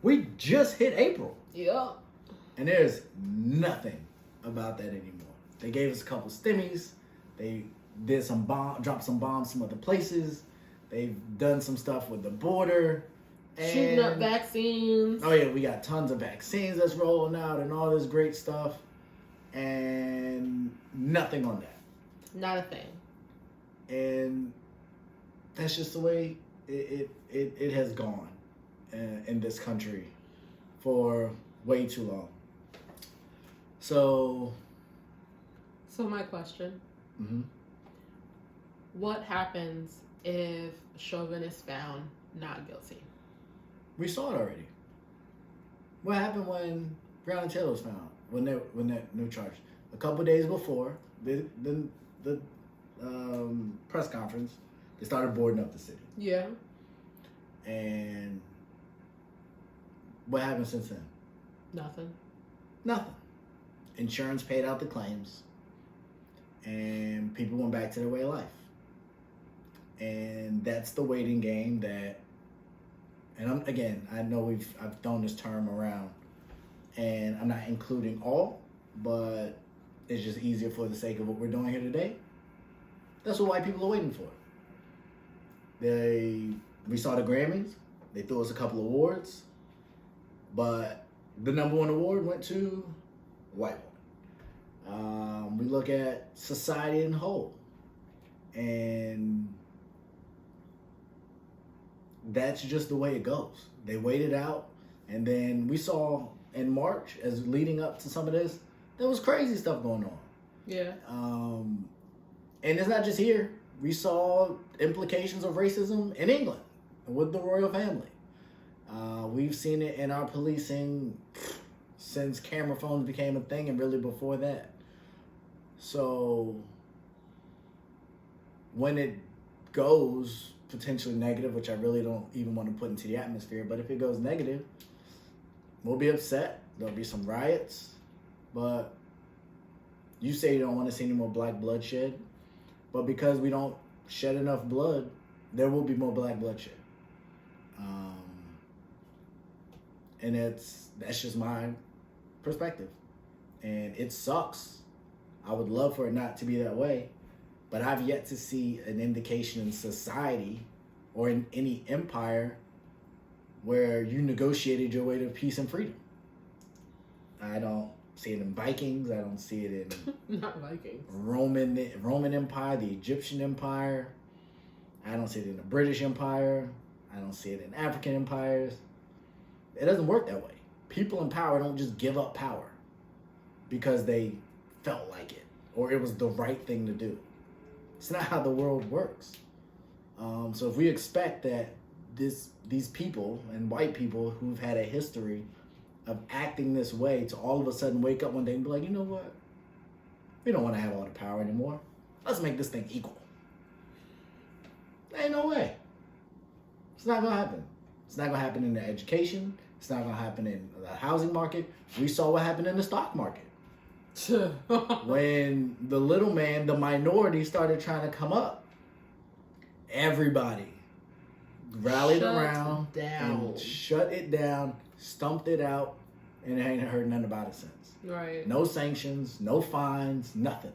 We just hit April.
Yep.
And there's nothing about that anymore. They gave us a couple stimmies. They did dropped some bombs some other places. They've done some stuff with the border.
Shooting up vaccines.
Oh yeah, we got tons of vaccines that's rolling out and all this great stuff. And nothing on that.
Not a thing.
And that's just the way it has gone in this country for way too long. So
my question. What happens if Chauvin is found not guilty?
We saw it already. What happened when Brown and Taylor was found? When that new charge? A couple days before the press conference, they started boarding up the city.
Yeah.
And what happened since then? Nothing. Insurance paid out the claims, and people went back to their way of life. And that's the waiting game that. And I know I've thrown this term around, and I'm not including all, but it's just easier for the sake of what we're doing here today. That's what white people are waiting for. We saw the Grammys. They threw us a couple awards, but the number one award went to a white woman. We look at society in whole, and that's just the way it goes. They waited out, and then we saw in March, as leading up to some of this, there was crazy stuff going on.
Yeah.
And it's not just here. We saw implications of racism in England with the royal family. We've seen it in our policing since camera phones became a thing, and really before that. So when it goes potentially negative, which I really don't even want to put into the atmosphere, but if it goes negative, we'll be upset. There'll be some riots, but you say you don't want to see any more black bloodshed, but because we don't shed enough blood, there will be more black bloodshed. And that's just my perspective, and it sucks. I would love for it not to be that way, but I've yet to see an indication in society or in any empire where you negotiated your way to peace and freedom. I see it in Vikings. I don't see it in
Not Vikings.
Roman Empire, the Egyptian Empire. I don't see it in the British Empire. I don't see it in African empires. It doesn't work that way. People in power don't just give up power because they felt like it or it was the right thing to do. It's not how the world works. So if we expect that these people and white people who've had a history of acting this way to all of a sudden wake up one day and be like, you know what? We don't want to have all the power anymore. Let's make this thing equal. Ain't no way. It's not going to happen. It's not going to happen in the education. It's not going to happen in the housing market. We saw what happened in the stock market. When the little man, the minority, started trying to come up, everybody rallied around and shut it down, stumped it out, and I ain't heard nothing about it since.
Right.
No sanctions, no fines, nothing.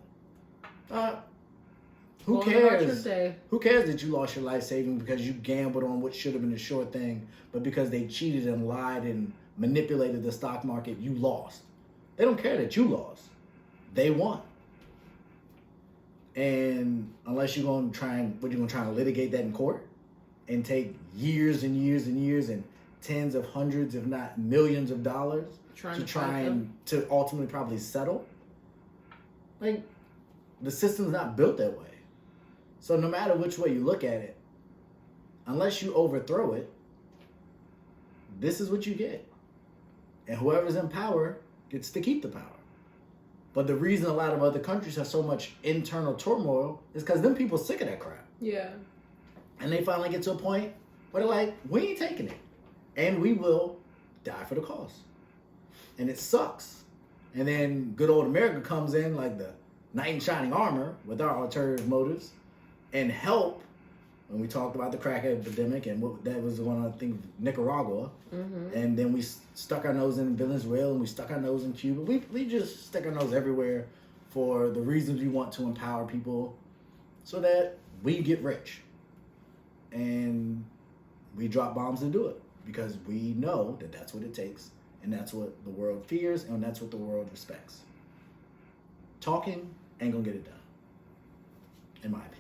Who cares? Who cares that you lost your life saving because you gambled on what should have been a sure thing, but because they cheated and lied and manipulated the stock market, you lost. They don't care that you lost. They won. And unless you're going to try and litigate that in court and take years and years and years and tens of hundreds, if not millions of dollars to ultimately probably settle. Like, the system's not built that way. So no matter which way you look at it, unless you overthrow it, this is what you get. And whoever's in power gets to keep the power. But the reason a lot of other countries have so much internal turmoil is because them people sick of that crap.
Yeah.
And they finally get to a point where they're like, we ain't taking it. And we will die for the cause. And it sucks. And then good old America comes in like the knight in shining armor with our ulterior motives and help. When we talked about the crack epidemic and what that was one, I think, Nicaragua. Mm-hmm. And then we stuck our nose in Venezuela and we stuck our nose in Cuba. We just stick our nose everywhere for the reasons we want to empower people so that we get rich. And we drop bombs to do it because we know that that's what it takes and that's what the world fears and that's what the world respects. Talking ain't gonna get it done, in my opinion.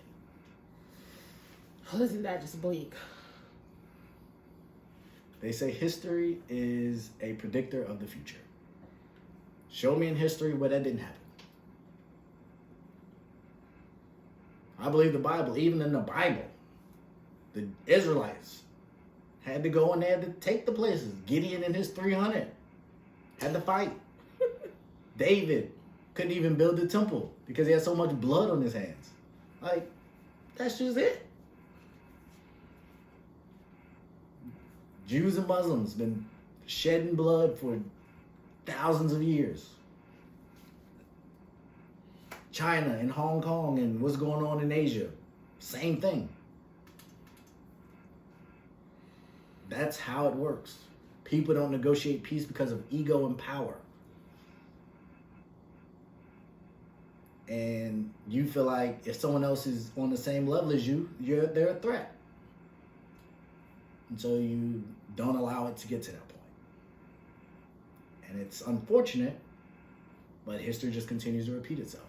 Well, isn't that just bleak?
They say history is a predictor of the future. Show me in history where that didn't happen. I believe the Bible, even in the Bible, the Israelites had to go and they had to take the places. Gideon and his 300 had to fight. David couldn't even build the temple because he had so much blood on his hands. Like, that's just it. Jews and Muslims been shedding blood for thousands of years. China and Hong Kong and what's going on in Asia, same thing. That's how it works. People don't negotiate peace because of ego and power. And you feel like if someone else is on the same level as you, they're a threat. And so you don't allow it to get to that point. And it's unfortunate, but history just continues to repeat itself.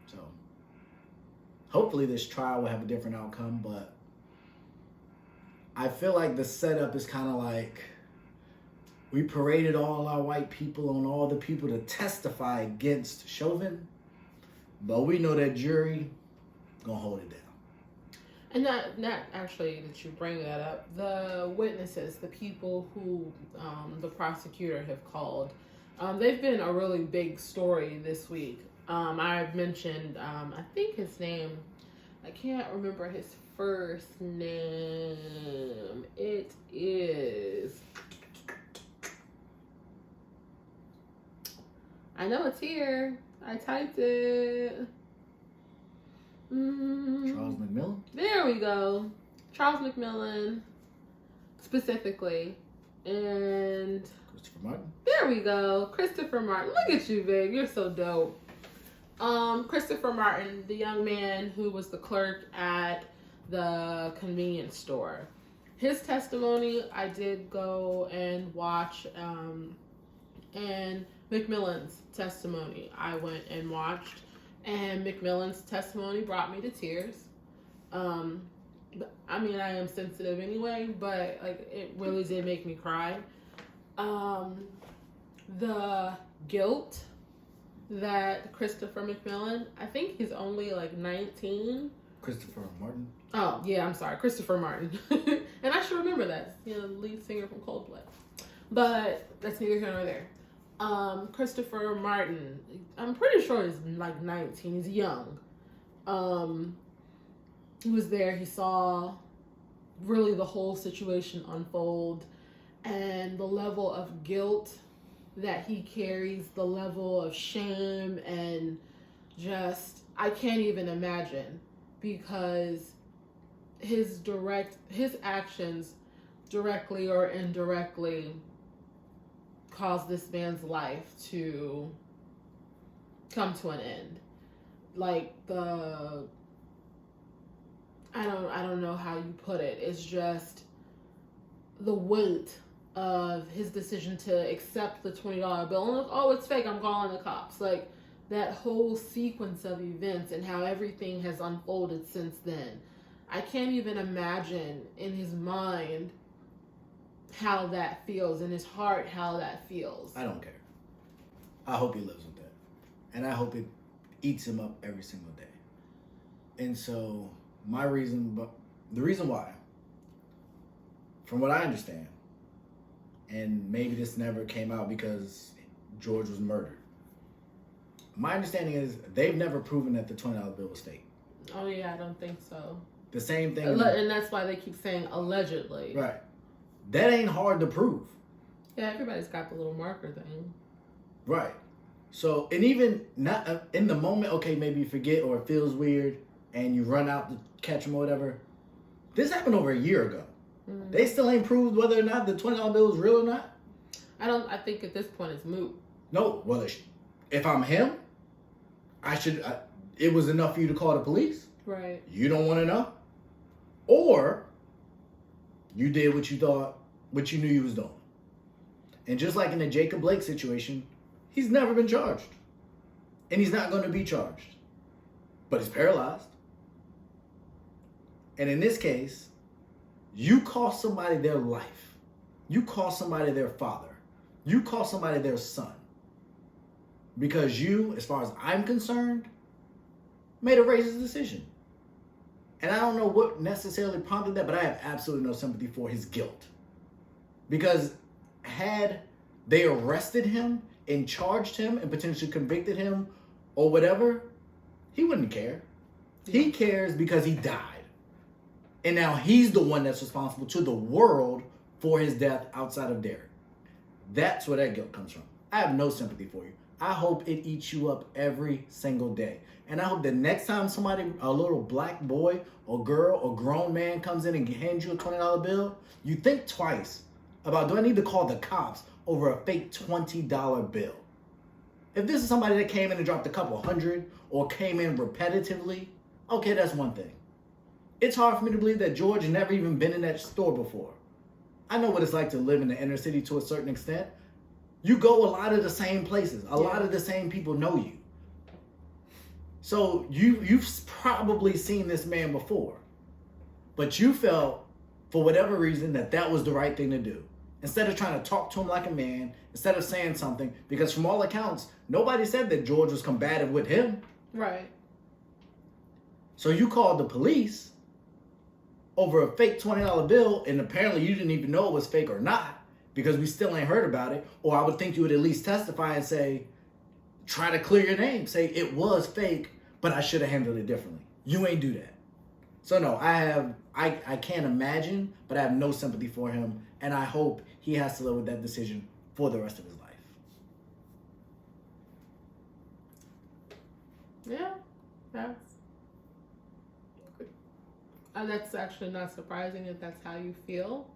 So hopefully this trial will have a different outcome, but I feel like the setup is kind of like we paraded all our white people and all the people to testify against Chauvin, but we know that jury gonna hold it down.
And not actually that you bring that up. The witnesses, the people who the prosecutor have called, they've been a really big story this week. I've mentioned, I think his name, I can't remember his first name. It is, I know it's here. I typed it.
Charles McMillan?
There we go. Charles McMillan, specifically. And
Christopher Martin?
There we go. Christopher Martin. Look at you, babe. You're so dope. Christopher Martin, the young man who was the clerk at the convenience store. His testimony, I did go and watch And McMillan's testimony, I went and watched, and McMillan's testimony brought me to tears. I mean, I am sensitive anyway, but like it really did make me cry. The guilt that Christopher McMillan, I think he's only like 19.
Christopher Martin.
Oh yeah, I'm sorry, Christopher Martin. And I should remember that. Lead singer from Coldplay. But that's neither here nor there. Christopher Martin, I'm pretty sure he's like 19. He's young. He was there. He saw really the whole situation unfold, and the level of guilt that he carries, the level of shame, and just, I can't even imagine, because his actions directly or indirectly caused this man's life to come to an end. Like I don't know how you put it. It's just the weight of his decision to accept the $20 bill. And oh, it's fake, I'm calling the cops. Like that whole sequence of events and how everything has unfolded since then. I can't even imagine in his mind how that feels, in his heart how that feels.
I don't care. I hope he lives with that. And I hope it eats him up every single day. And so the reason why, from what I understand, and maybe this never came out because George was murdered. My understanding is they've never proven that the $20 bill was fake.
Oh yeah, I don't think so.
The same thing.
And that's why they keep saying allegedly.
Right. That ain't hard to prove.
Yeah, everybody's got the little marker thing.
Right. So, and even not in the moment, okay, maybe you forget or it feels weird and you run out to catch him or whatever. This happened over a year ago. Mm-hmm. They still ain't proved whether or not the $20 bill is real or not.
I think at this point it's moot.
No, well, if I'm him, it was enough for you to call the police.
Right.
You don't want to know. Or you did what you knew you was doing. And just like in the Jacob Blake situation, he's never been charged. And he's not going to be charged. But he's paralyzed. And in this case, you cost somebody their life. You cost somebody their father. You cost somebody their son. Because you, as far as I'm concerned, made a racist decision. And I don't know what necessarily prompted that, but I have absolutely no sympathy for his guilt. Because had they arrested him and charged him and potentially convicted him or whatever, he wouldn't care. He cares because he died. And now he's the one that's responsible to the world for his death outside of Derek. That's where that guilt comes from. I have no sympathy for you. I hope it eats you up every single day. And I hope the next time a little black boy or girl or grown man comes in and hands you a $20 bill, you think twice about, do I need to call the cops over a fake $20 bill? If this is somebody that came in and dropped a couple hundred or came in repetitively, okay, that's one thing. It's hard for me to believe that George never even been in that store before. I know what it's like to live in the inner city to a certain extent. You go a lot of the same places. A lot of the same people know you. So you've probably seen this man before. But you felt, for whatever reason, that was the right thing to do. Instead of trying to talk to him like a man, instead of saying something, because from all accounts, nobody said that George was combative with him.
Right.
So you called the police over a fake $20 bill, and apparently you didn't even know it was fake or not, because we still ain't heard about it. Or I would think you would at least testify and say, try to clear your name. Say it was fake, but I should have handled it differently. You ain't do that. So no, I can't imagine, but I have no sympathy for him. And I hope he has to live with that decision for the rest of his life.
Yeah, that's actually not surprising if that's how you feel.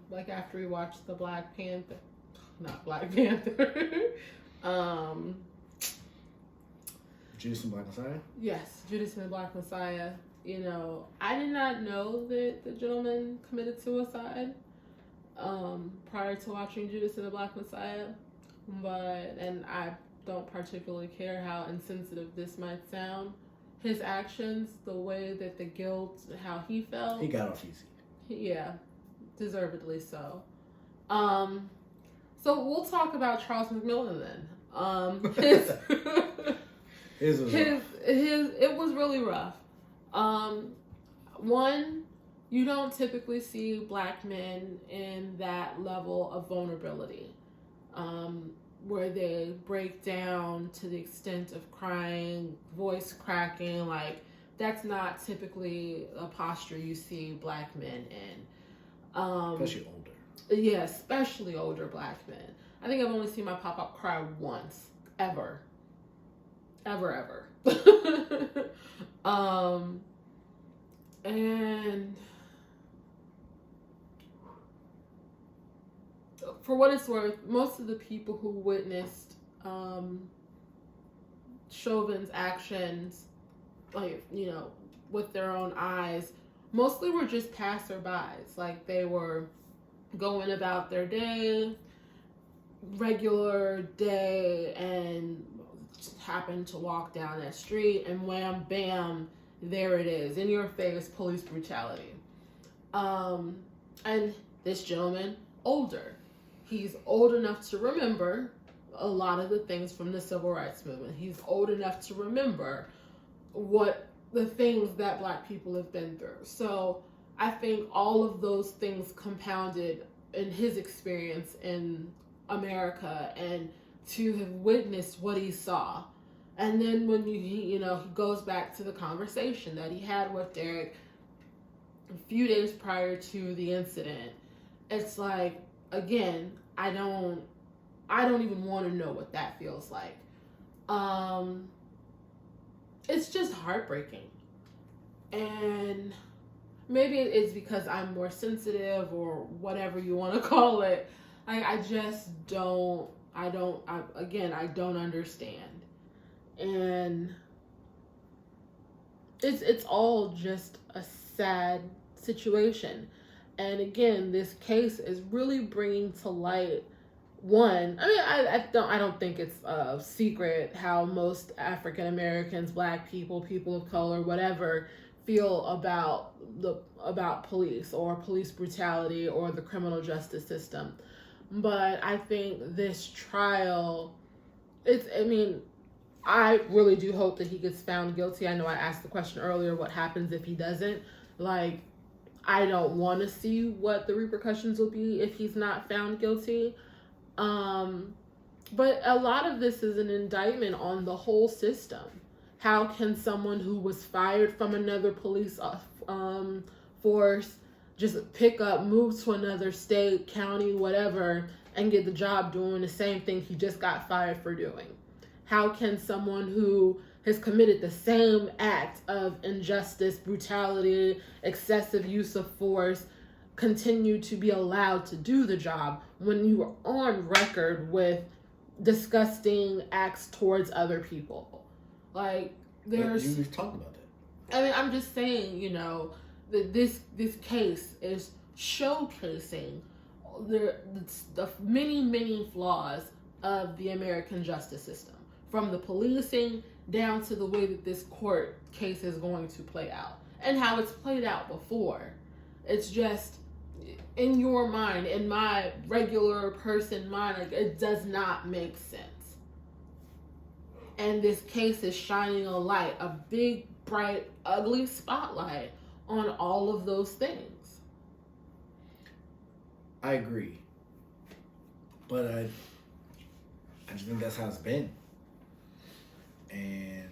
Like after we watched the
Judas and the Black Messiah?
Yes, Judas and the Black Messiah. I did not know that the gentleman committed suicide. prior to watching Judas and the Black Messiah, and I don't particularly care how insensitive this might sound. His actions, the way that the guilt, how he felt.
He got off easy.
Yeah, deservedly so. So we'll talk about Charles McMillan then. It was really rough. One, you don't typically see black men in that level of vulnerability, where they break down to the extent of crying, voice cracking. Like, that's not typically a posture you see black men in.
Especially older.
Yeah, especially older black men. I think I've only seen my pop-up cry once, ever. And for what it's worth, most of the people who witnessed Chauvin's actions, like, with their own eyes, mostly were just passerbys. Like, they were going about their day, regular day, and just happened to walk down that street, and wham, bam, there it is, in your face, police brutality. And this gentleman, older. He's old enough to remember a lot of the things from the civil rights movement. He's old enough to remember what the things that black people have been through. So I think all of those things compounded in his experience in America, and to have witnessed what he saw. And then when he goes back to the conversation that he had with Derek a few days prior to the incident, it's like, again, I don't even want to know what that feels like. It's just heartbreaking. And maybe it's because I'm more sensitive or whatever you want to call it. I just don't understand. And it's all just a sad situation. And again, this case is really bringing to light one. I mean, I don't think it's a secret how most African Americans, black people, people of color, whatever, feel about police or police brutality or the criminal justice system. But I think this trial, I really do hope that he gets found guilty. I know I asked the question earlier, what happens if he doesn't? Like, I don't want to see what the repercussions will be if he's not found guilty. But a lot of this is an indictment on the whole system. How can someone who was fired from another police force just pick up, move to another state, county, whatever, and get the job doing the same thing he just got fired for doing? How can someone who has committed the same act of injustice, brutality, excessive use of force continue to be allowed to do the job when you are on record with disgusting acts towards other people? Like,
You've talked about that.
I mean, I'm just saying, that this case is showcasing the many, many flaws of the American justice system, from the policing down to the way that this court case is going to play out and how it's played out before. It's just, in your mind, in my regular person mind, like, it does not make sense. And this case is shining a light, a big, bright, ugly spotlight on all of those things.
I agree. But I just think that's how it's been. And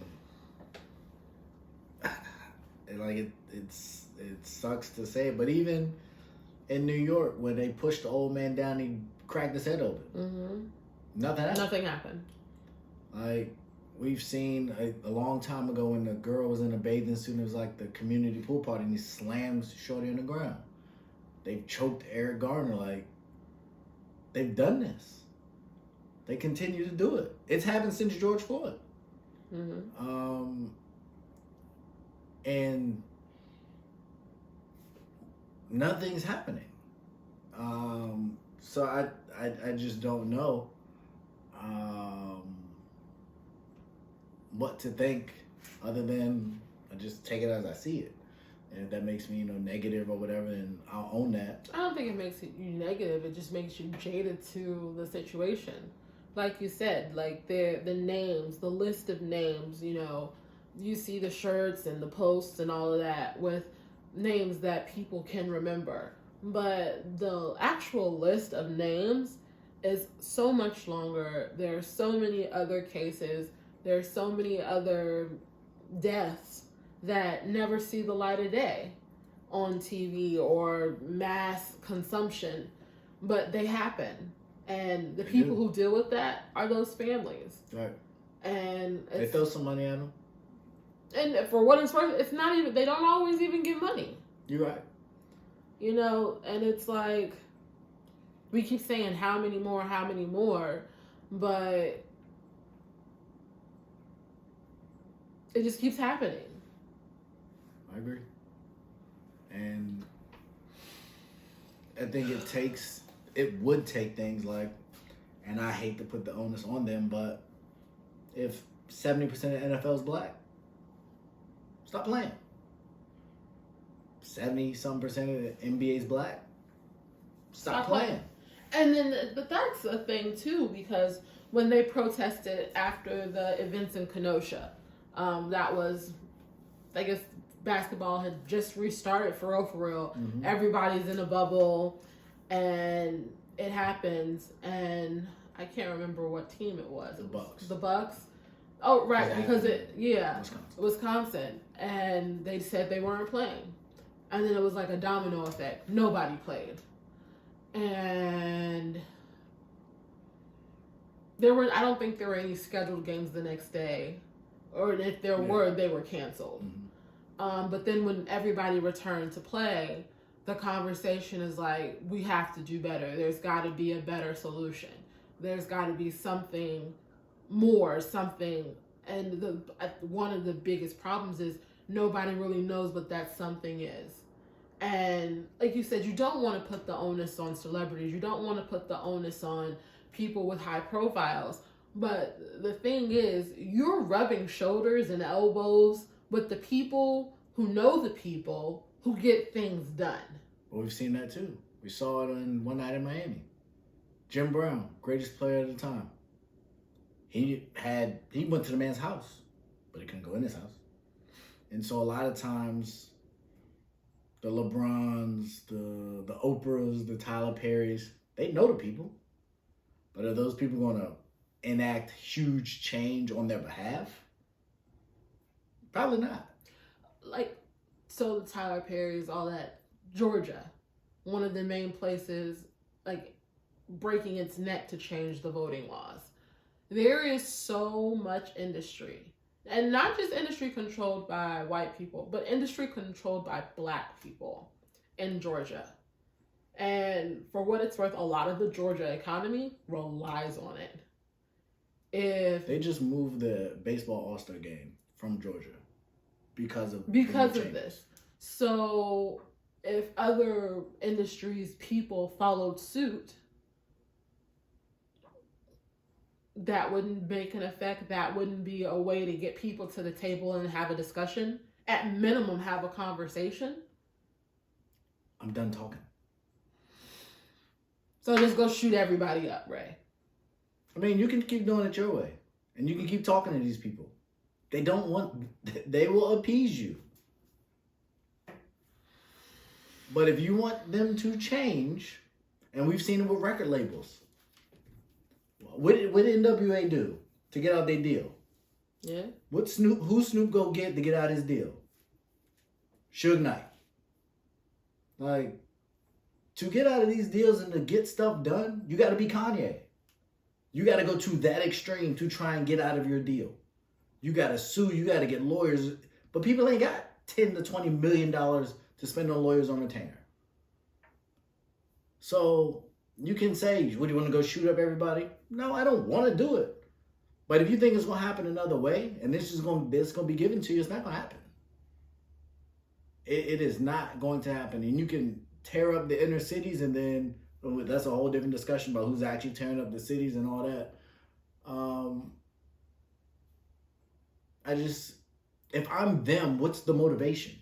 it sucks to say it, but even in New York, when they pushed the old man down, he cracked his head open.
Mm-hmm.
Nothing happened.
happened.
Like, we've seen a long time ago when the girl was in a bathing suit, and it was like the community pool party, and he slams Shorty on the ground. They've choked Eric Garner. Like, they've done this. They continue to do it. It's happened since George Floyd.
Mm-hmm.
And nothing's happening. So I just don't know what to think other than I just take it as I see it. And if that makes me, negative or whatever, then I'll own that.
I don't think it makes you negative. It just makes you jaded to the situation. Like you said, like the names, the list of names, you see the shirts and the posts and all of that with names that people can remember. But the actual list of names is so much longer. There are so many other cases. There are so many other deaths that never see the light of day on TV or mass consumption, but they happen. And the people who deal with that are those families.
Right.
And
they throw some money at them.
And for what it's worth, it's not even, they don't always even get money.
You're right.
And it's like, we keep saying how many more, but it just keeps happening.
I agree. And I think it would take things like, and I hate to put the onus on them, but if 70% of the NFL is black, stop playing. 70-some% of the NBA is black, stop playing.
And then, but that's a thing too, because when they protested after the events in Kenosha, that was, I guess, basketball had just restarted for real. Mm-hmm. Everybody's in a bubble, and it happens, and I can't remember what team it was. The Bucks. Oh, right, because Wisconsin, and they said they weren't playing, and then it was like a domino effect. Nobody played, and I don't think there were any scheduled games the next day, or if there were, they were canceled. Mm-hmm. But then when everybody returned to play, the conversation is like, we have to do better. There's got to be a better solution. There's got to be something more, and one of the biggest problems is nobody really knows what that something is. And like you said, you don't want to put the onus on celebrities. You don't want to put the onus on people with high profiles. But the thing is, you're rubbing shoulders and elbows with the people who know the people who get things done.
Well, we've seen that too. We saw it on One Night in Miami. Jim Brown, greatest player at the time. He went to the man's house, but he couldn't go in his house. And so a lot of times, the LeBrons, the Oprahs, the Tyler Perrys, they know the people. But are those people going to enact huge change on their behalf? Probably not.
So the Tyler Perrys, all that, Georgia, one of the main places, breaking its neck to change the voting laws. There is so much industry, and not just industry controlled by white people, but industry controlled by black people in Georgia. And for what it's worth, a lot of the Georgia economy relies on it. If
they just moved the baseball All-Star game from Georgia because of
this. So if other industries, people followed suit, that wouldn't make an effect. That wouldn't be a way to get people to the table and have a discussion. At minimum, have a conversation.
I'm done talking.
So just go shoot everybody up, Ray.
I mean, you can keep doing it your way. And you can keep talking to these people. They will appease you. But if you want them to change, and we've seen it with record labels, what did NWA do to get out their deal?
Yeah.
Who Snoop go get to get out his deal? Suge Knight. To get out of these deals and to get stuff done, you got to be Kanye. You got to go to that extreme to try and get out of your deal. You got to sue. You got to get lawyers. But people ain't got $10 to $20 million to spend on lawyers on retainer. So you can say, "Would you want to go shoot up everybody?" No, I don't want to do it. But if you think it's going to happen another way, and this is going to be given to you, it's not going to happen. It is not going to happen. And you can tear up the inner cities and then That's a whole different discussion about who's actually tearing up the cities and all that. If I'm them, what's the motivation?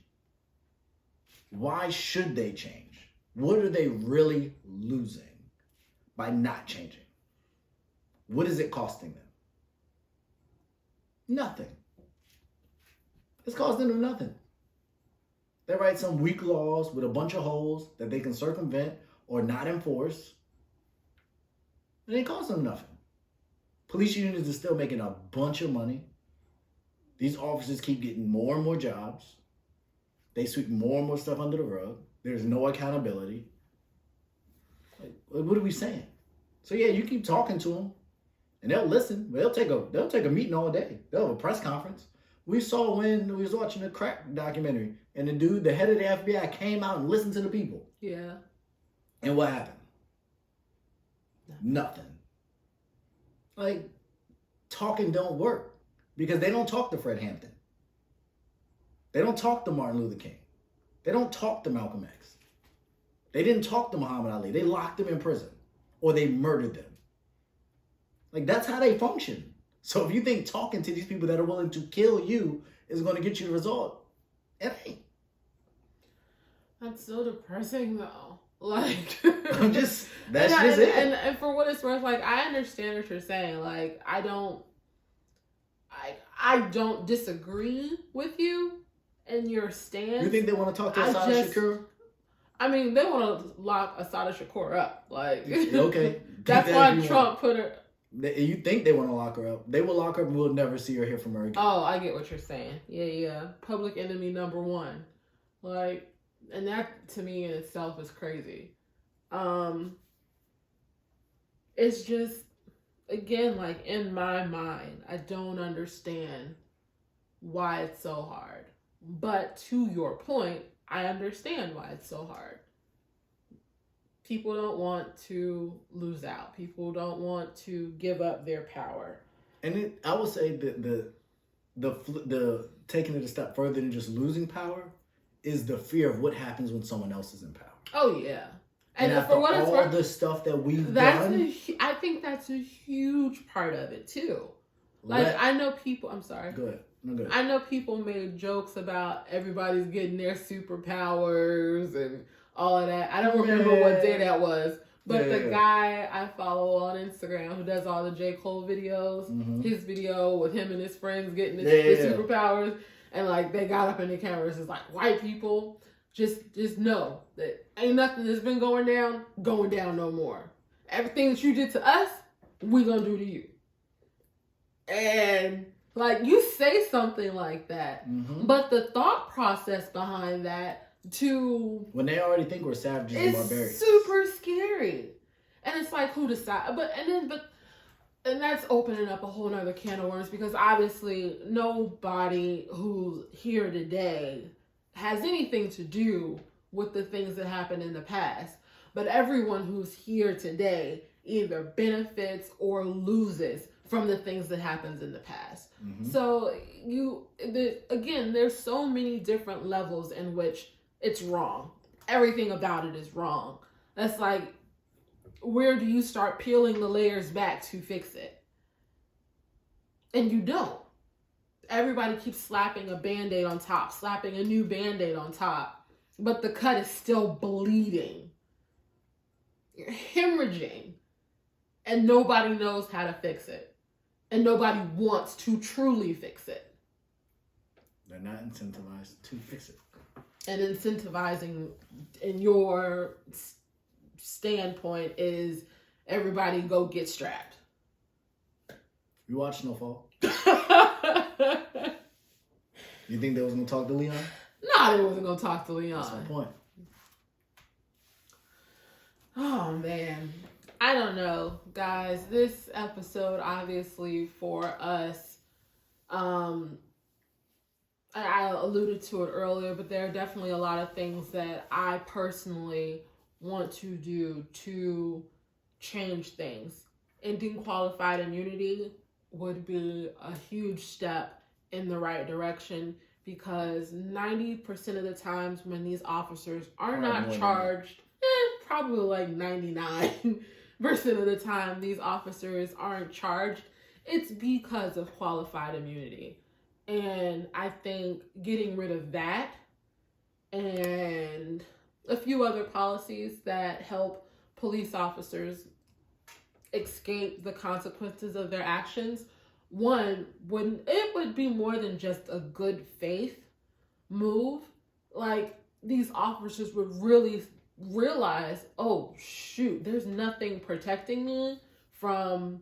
Why should they change? What are they really losing by not changing? What is it costing them? Nothing. It's costing them nothing. They write some weak laws with a bunch of holes that they can circumvent or not enforce. It ain't costing them nothing. Police unions are still making a bunch of money. These officers keep getting more and more jobs. They sweep more and more stuff under the rug. There's no accountability. Like, what are we saying? So yeah, you keep talking to them, and they'll listen. They'll take a meeting all day. They'll have a press conference. We saw when we was watching the crack documentary, and the head of the FBI came out and listened to the people.
Yeah.
And what happened? Nothing. Like, talking don't work. Because they don't talk to Fred Hampton. They don't talk to Martin Luther King. They don't talk to Malcolm X. They didn't talk to Muhammad Ali. They locked them in prison. Or they murdered them. Like, that's how they function. So if you think talking to these people that are willing to kill you is going to get you the result, it ain't.
That's so depressing, though. Like,
that's just it.
And for what it's worth, like, I understand what you're saying. Like, I don't disagree with you and your stance.
You think they want to talk to Assad Shakur?
I mean, they want to lock Assad Shakur up. Like,
okay.
That's why Trump put her.
You think they want to lock her up? They will lock her up and we'll never see or hear from her again.
Oh, I get what you're saying. Yeah. Public enemy number one. Like, and that to me in itself is crazy. It's just, again, like, in my mind, I don't understand why it's so hard. But to your point, I understand why it's so hard. People don't want to lose out. People don't want to give up their power.
And I would say that the taking it a step further than just losing power is the fear of what happens when someone else is in power.
Oh yeah.
And for what it's worth, all the stuff that we've done,
I think that's a huge part of it too. Like, I know people. I'm sorry.
Go ahead. No, go ahead.
I know people made jokes about everybody's getting their superpowers and all of that. I don't remember what day that was, but the guy I follow on Instagram who does all the J. Cole videos, his video with him and his friends getting his superpowers, and like they got up in the cameras, it's like, white people, just know that ain't nothing that's been going down no more. Everything that you did to us, we gonna do to you. And like, you say something like that, but the thought process behind that when
they already think we're savages and barbarians,
super scary. And it's like, who decide? And that's opening up a whole nother can of worms, because obviously nobody who's here today has anything to do with the things that happened in the past. But everyone who's here today either benefits or loses from the things that happens in the past. So again, there's so many different levels in which it's wrong. Everything about it is wrong. That's like, where do you start peeling the layers back to fix it? And you don't. Everybody keeps slapping a Band-Aid on top, slapping a new Band-Aid on top, but the cut is still bleeding. You're hemorrhaging, and nobody knows how to fix it. And nobody wants to truly fix it.
They're not incentivized to fix it.
And incentivizing, in your standpoint, is everybody go get strapped.
You watch Snowfall? You think they was going to talk to Leon?
No, they wasn't going to talk to Leon.
That's my point.
Oh, man. I don't know, guys. This episode, obviously, for us, I alluded to it earlier, but there are definitely a lot of things that I personally want to do to change things. Ending qualified immunity would be a huge step in the right direction, because 90% of the times when these officers are not charged, probably like 99% of the time these officers aren't charged, it's because of qualified immunity. And I think getting rid of that and a few other policies that help police officers escape the consequences of their actions, one, it would be more than just a good faith move. Like, these officers would really realize, oh shoot, there's nothing protecting me from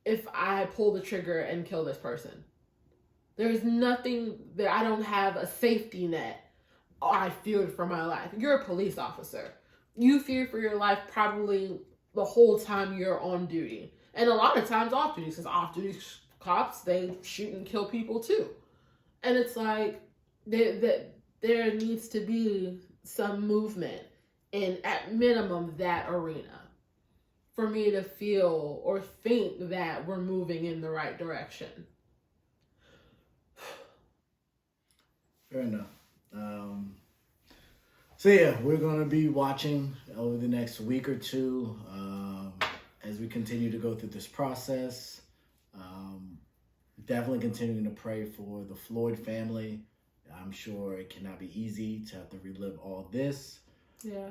if I pull the trigger and kill this person. There's nothing that I don't have a safety net. Oh, I feared for my life. You're a police officer. You fear for your life probably the whole time you're on duty. And a lot of times off duty, because off duty cops, they shoot and kill people too. And it's like, there needs to be some movement in, at minimum, that arena for me to feel or think that we're moving in the right direction.
Fair enough. So yeah, we're going to be watching over the next week or two as we continue to go through this process. Definitely continuing to pray for the Floyd family. I'm sure it cannot be easy to have to relive all this.
Yeah.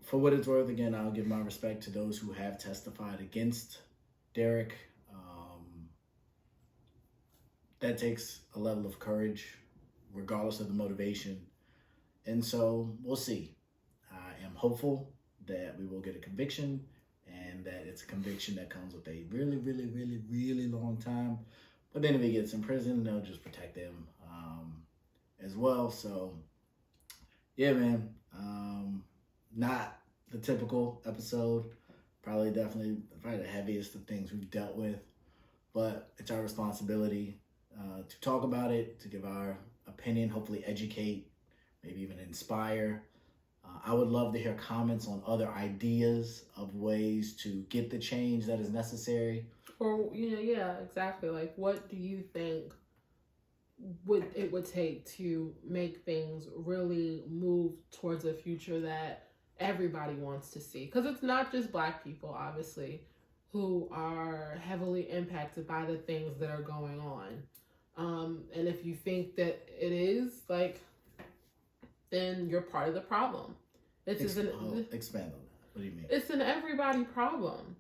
For what it's worth, again, I'll give my respect to those who have testified against Derek. That takes a level of courage, regardless of the motivation. And so we'll see. I am hopeful that we will get a conviction and that it's a conviction that comes with a really, really, really, really long time. But then if he gets in prison, they'll just protect him as well. So, yeah, man. Not the typical episode. Probably the heaviest of things we've dealt with. But it's our responsibility to talk about it, to give our opinion, hopefully educate, maybe even inspire. I would love to hear comments on other ideas of ways to get the change that is necessary.
Or, yeah, exactly. Like, what do you think it would take to make things really move towards a future that everybody wants to see? Because it's not just Black people, obviously, who are heavily impacted by the things that are going on. And if you think that it is, like, then you're part of the problem.
Expand on that. What do you mean?
It's an everybody problem.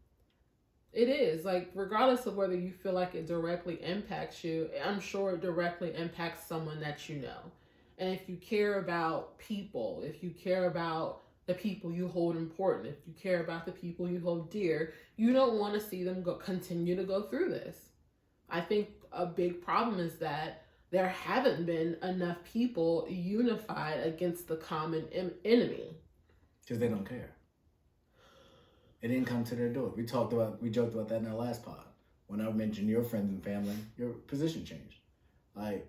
It is. Like, regardless of whether you feel like it directly impacts you, I'm sure it directly impacts someone that you know. And if you care about people, if you care about the people you hold important, if you care about the people you hold dear, you don't want to see them continue to go through this. I think a big problem is that there haven't been enough people unified against the common enemy.
Because they don't care. It didn't come to their door. We joked about that in our last pod. When I mentioned your friends and family, your position changed. Like,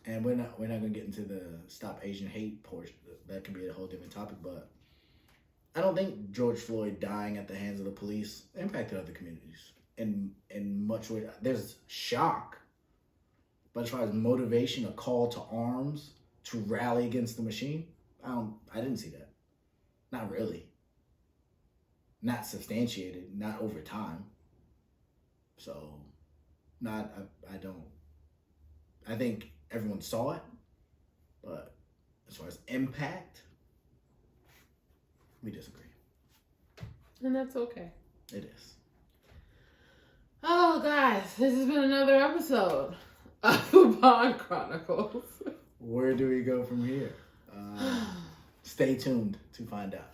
and we're not gonna get into the Stop Asian Hate portion. That can be a whole different topic, but I don't think George Floyd dying at the hands of the police impacted other communities in much way. There's shock, but as far as motivation, a call to arms, to rally against the machine, I didn't see that. Not really. Not substantiated, not over time. So, I think everyone saw it, but as far as impact, we disagree.
And that's okay.
It is.
Oh, guys, this has been another episode of the Bond Chronicles.
Where do we go from here? Stay tuned to find out.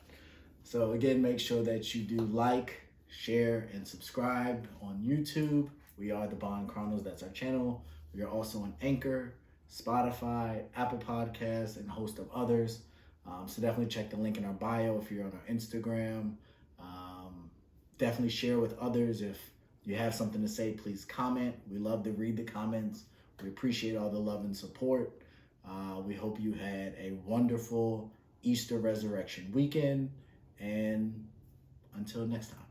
So again, make sure that you do like, share, and subscribe on YouTube. We are the Bond Chronicles. That's our channel. We are also on Anchor, Spotify, Apple Podcasts, and a host of others. So definitely check the link in our bio if you're on our Instagram. Definitely share with others. If you have something to say, please comment. We love to read the comments. We appreciate all the love and support. We hope you had a wonderful Easter Resurrection weekend. And until next time.